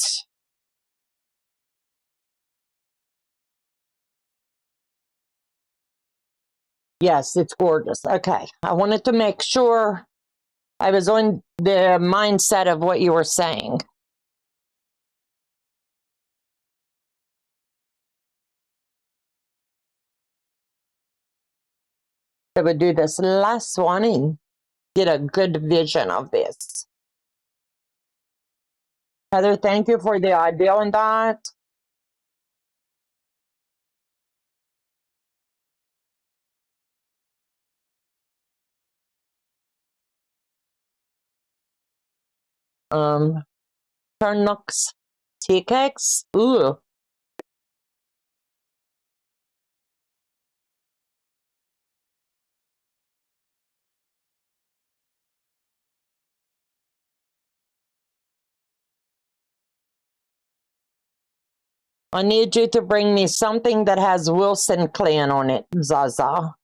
Yes, it's gorgeous. Okay, I wanted to make sure I was on the mindset of what you were saying. I would do this last one and get a good vision of this. Heather, thank you for the idea on that. Turnux tea cakes. Ooh. I need you to bring me something that has Wilson clan on it, Zaza.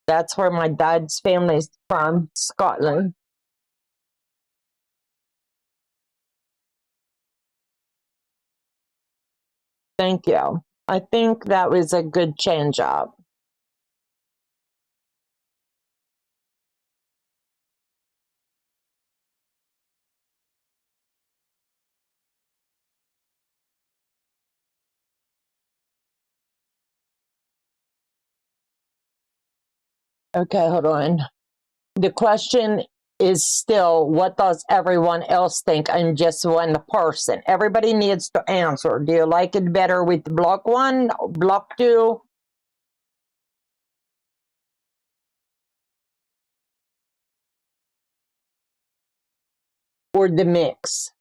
That's where my dad's family's from, Scotland. Thank you. I think that was a good change up. Okay, hold on. The question is still, what does everyone else think? I'm just one person. Everybody needs to answer. Do you like it better with block 1, block 2? Or the mix?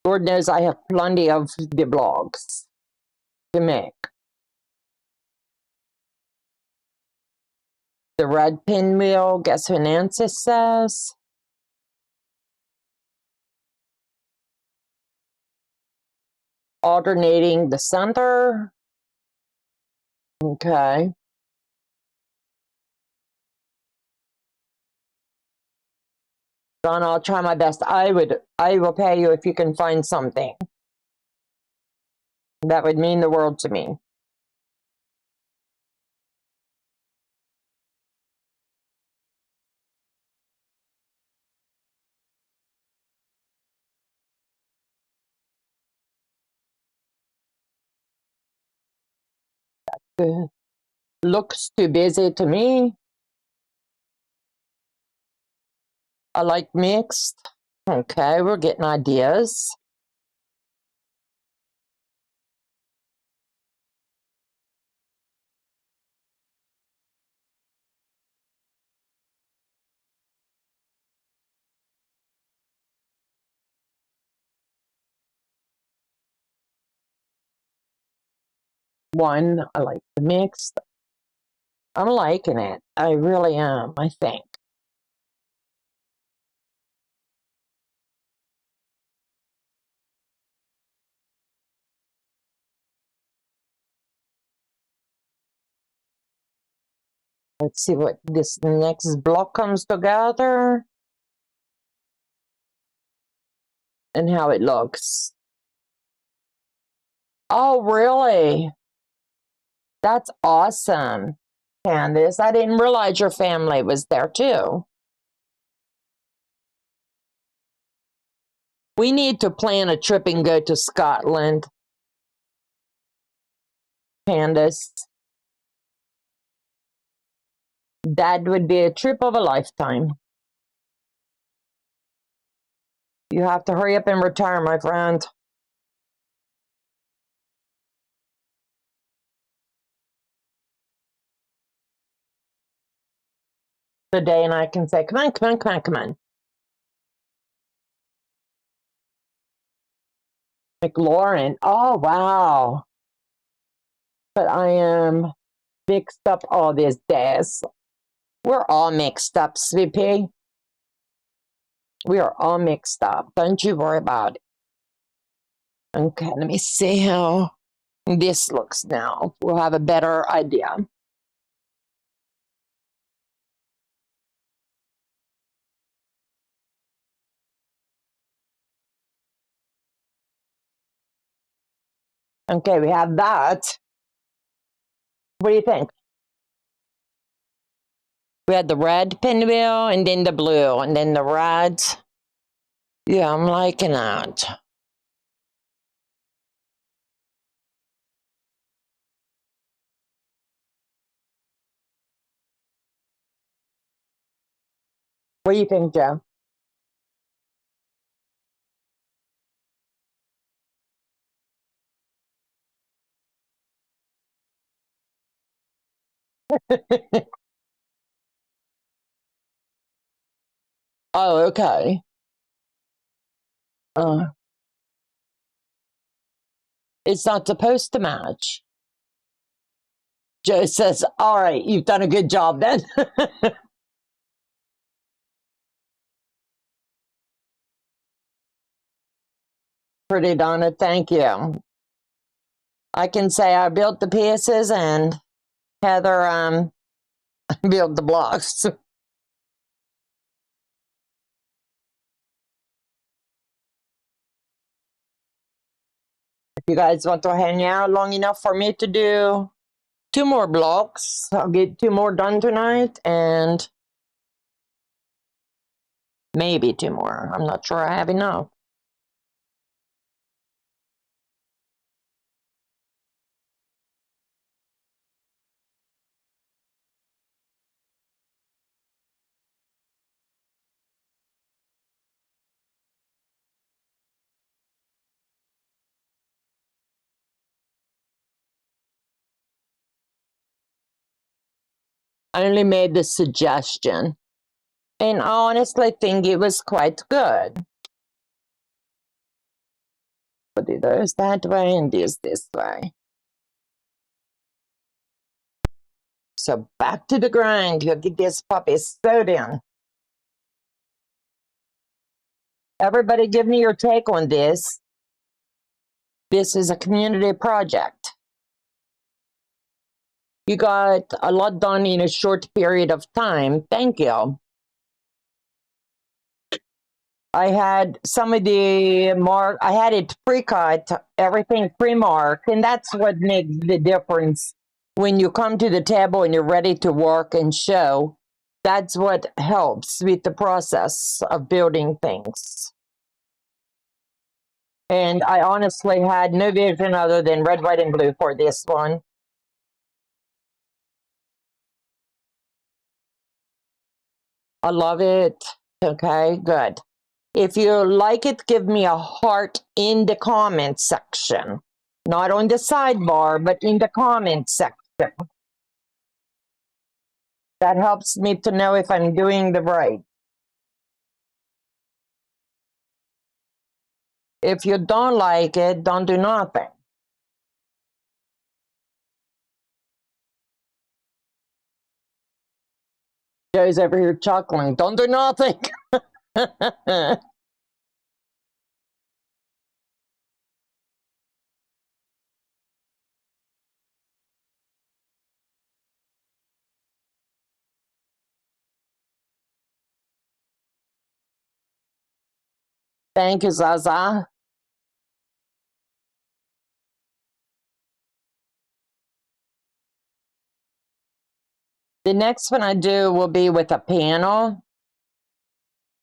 Lord knows I have plenty of the blogs to make. The red pinwheel, guess who Nancy says? Alternating the center. Okay. Donna, I'll try my best. I will pay you if you can find something. That would mean the world to me. Looks too busy to me. I like mixed. Okay, we're getting ideas. one. I like the mix. I'm liking it. I really am, I think. Let's see what this next block comes together and how it looks. Oh, really? That's awesome, Candace. I didn't realize your family was there too. We need to plan a trip and go to Scotland, Candace. That would be a trip of a lifetime. You have to hurry up and retire, my friend. Today, and I can say, come on, come on, come on, come on. McLaurin. Oh, wow. But I am mixed up all these days. We're all mixed up, CP. We are all mixed up. Don't you worry about it. Okay, let me see how this looks now. We'll have a better idea. Okay, we have that. What do you think? We had the red pinwheel and then the blue and then the red. Yeah, I'm liking that. What do you think, Joe? Oh, okay. It's not supposed to match. Joe says, all right, you've done a good job then. Pretty, Donna, thank you. I can say I built the pieces and Heather built the blocks. If you guys want to hang out long enough for me to do 2 more blocks, I'll get 2 more done tonight and maybe 2 more. I'm not sure I have enough. I only made the suggestion, and I honestly think it was quite good. Put it that way and this way. So back to the grind. You get this puppy sewed in. Everybody give me your take on this. This is a community project. You got a lot done in a short period of time. Thank you. I had some of the I had it pre-cut, everything pre-marked, and that's what makes the difference when you come to the table and you're ready to work and show. That's what helps with the process of building things. And I honestly had no vision other than red, white, and blue for this one. I love it. Okay, good. If you like it, give me a heart in the comment section. Not on the sidebar, but in the comment section. That helps me to know if I'm doing the right. If you don't like it, don't do nothing. Joe's over here chuckling. Don't do nothing. Thank you, Zaza. The next one I do will be with a panel.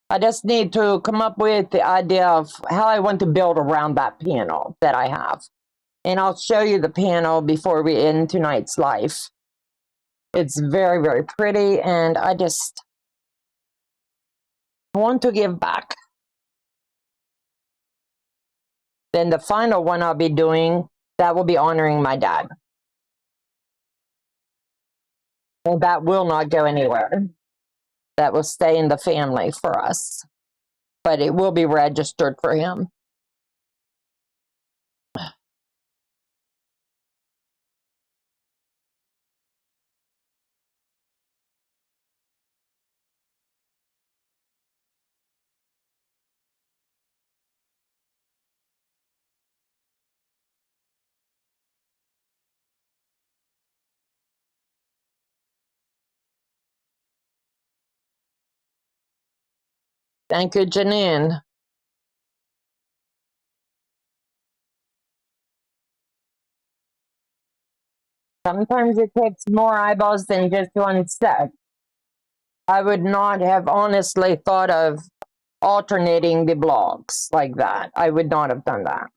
I just need to come up with the idea of how I want to build around that panel that I have. And I'll show you the panel before we end tonight's live. It's very, very pretty, and I just want to give back. Then the final one I'll be doing, that will be honoring my dad. And that will not go anywhere. That will stay in the family for us. But it will be registered for him. Thank you, Janine. Sometimes it takes more eyeballs than just one set. I would not have honestly thought of alternating the blogs like that. I would not have done that.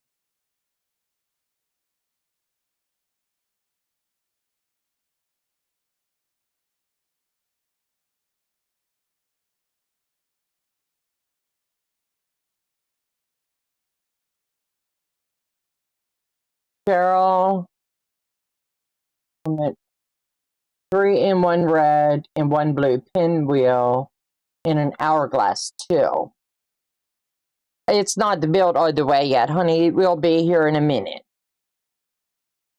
Cheryl, 3 in 1 red and 1 blue pinwheel and an hourglass too. It's not built all the way yet, honey. It will be here in a minute.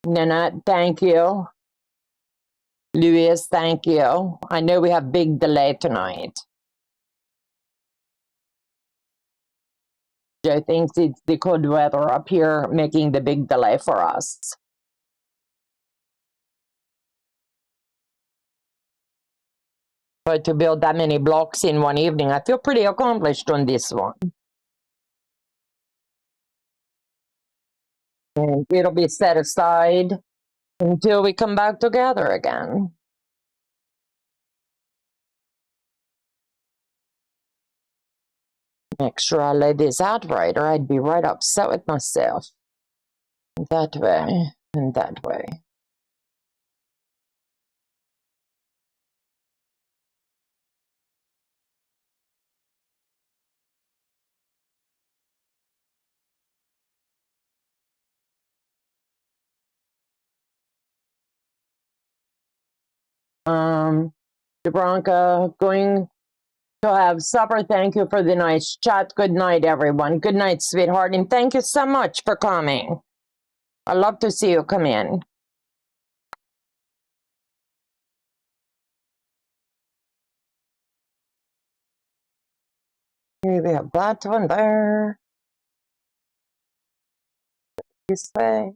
Nana, thank you. Louis, thank you. I know we have big delay tonight. Joe thinks it's the cold weather up here making the big delay for us. But to build that many blocks in one evening, I feel pretty accomplished on this one. And it'll be set aside until we come back together again. Make sure I lay this out right, or I'd be right upset with myself. That way and that way. Debronka, going to have supper. Thank you for the nice chat. Good night, everyone. Good night, sweetheart. And thank you so much for coming. I love to see you come in. Here we have that one there. This way.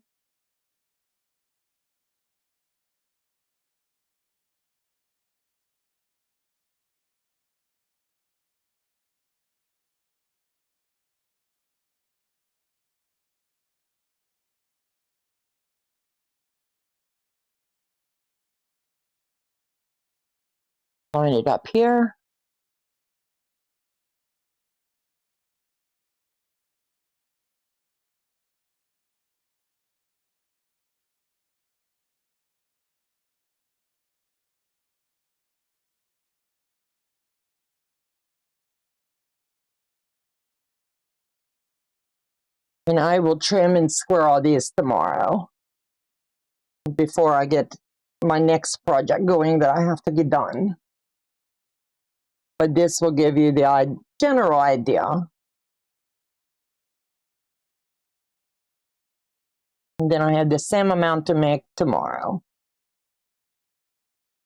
Line it up here. And I will trim and square all these tomorrow before I get my next project going that I have to get done. But this will give you the general idea. And then I have the same amount to make tomorrow.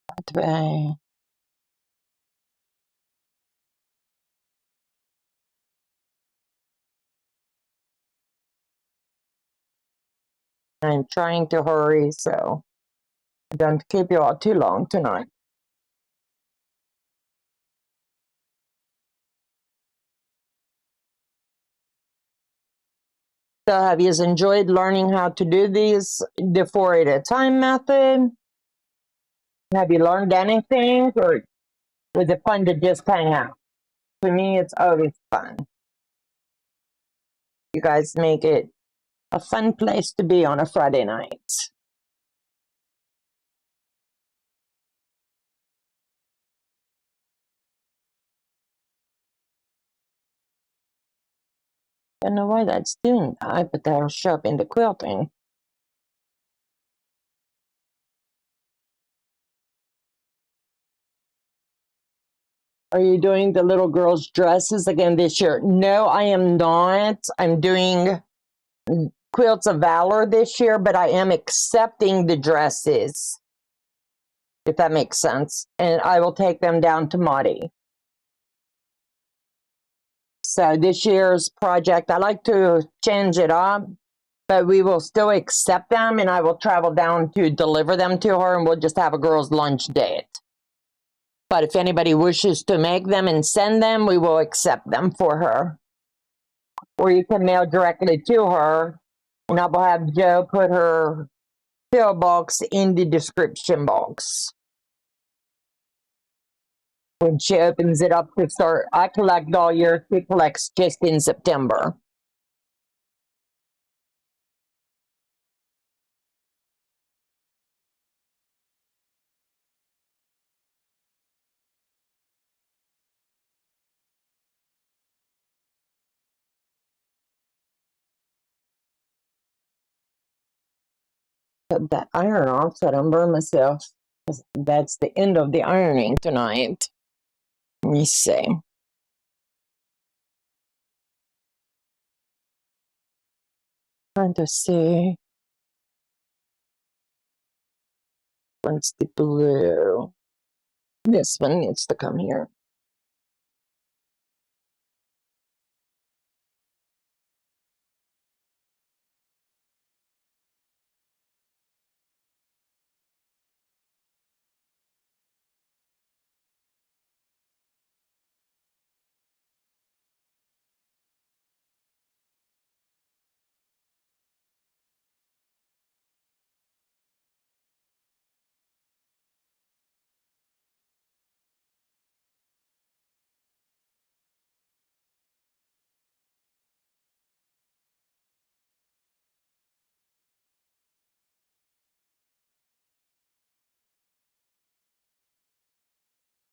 That way. I'm trying to hurry, so I don't keep you all too long tonight. So have you enjoyed learning how to do the 4 at a time method? Have you learned anything, or was it fun to just hang out? For me, it's always fun. You guys make it a fun place to be on a Friday night. I don't know why that's doing that, but that'll show up in the quilting. Are you doing the little girls' dresses again this year? No, I am not. I'm doing Quilts of Valor this year, but I am accepting the dresses, if that makes sense. And I will take them down to Maudie. So this year's project, I like to change it up, but we will still accept them, and I will travel down to deliver them to her, and we'll just have a girls' lunch date. But if anybody wishes to make them and send them, we will accept them for her. Or you can mail directly to her, and I will have Joe put her PO box in the description box. When she opens it up to start, I collect all year, she collects just in September. Put that iron off so I don't burn myself. That's the end of the ironing tonight. Let me see. Trying to see. What's the blue? This one needs to come here.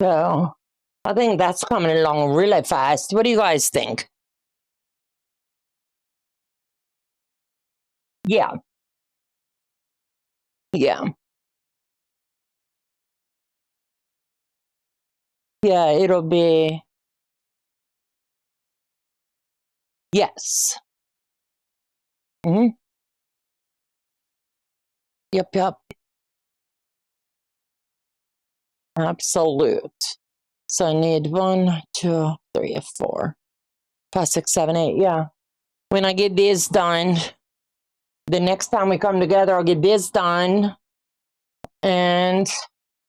So I think that's coming along really fast. What do you guys think? Yeah. Yeah. Yeah, it'll be. Yes. Mm-hmm. Yep, yep. Absolute. So I need 1, 2, 3, 4, 5, 6, 7, 8. Yeah. When I get this done, the next time we come together, I'll get this done. And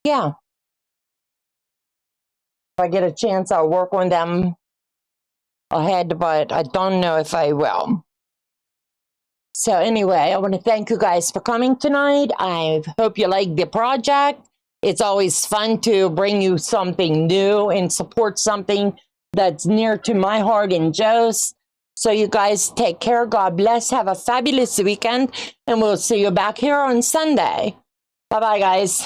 yeah, if I get a chance, I'll work on them ahead, but I don't know if I will. So anyway, I want to thank you guys for coming tonight. I hope you like the project. It's always fun to bring you something new and support something that's near to my heart and Joe's. So you guys take care. God bless. Have a fabulous weekend. And we'll see you back here on Sunday. Bye-bye, guys.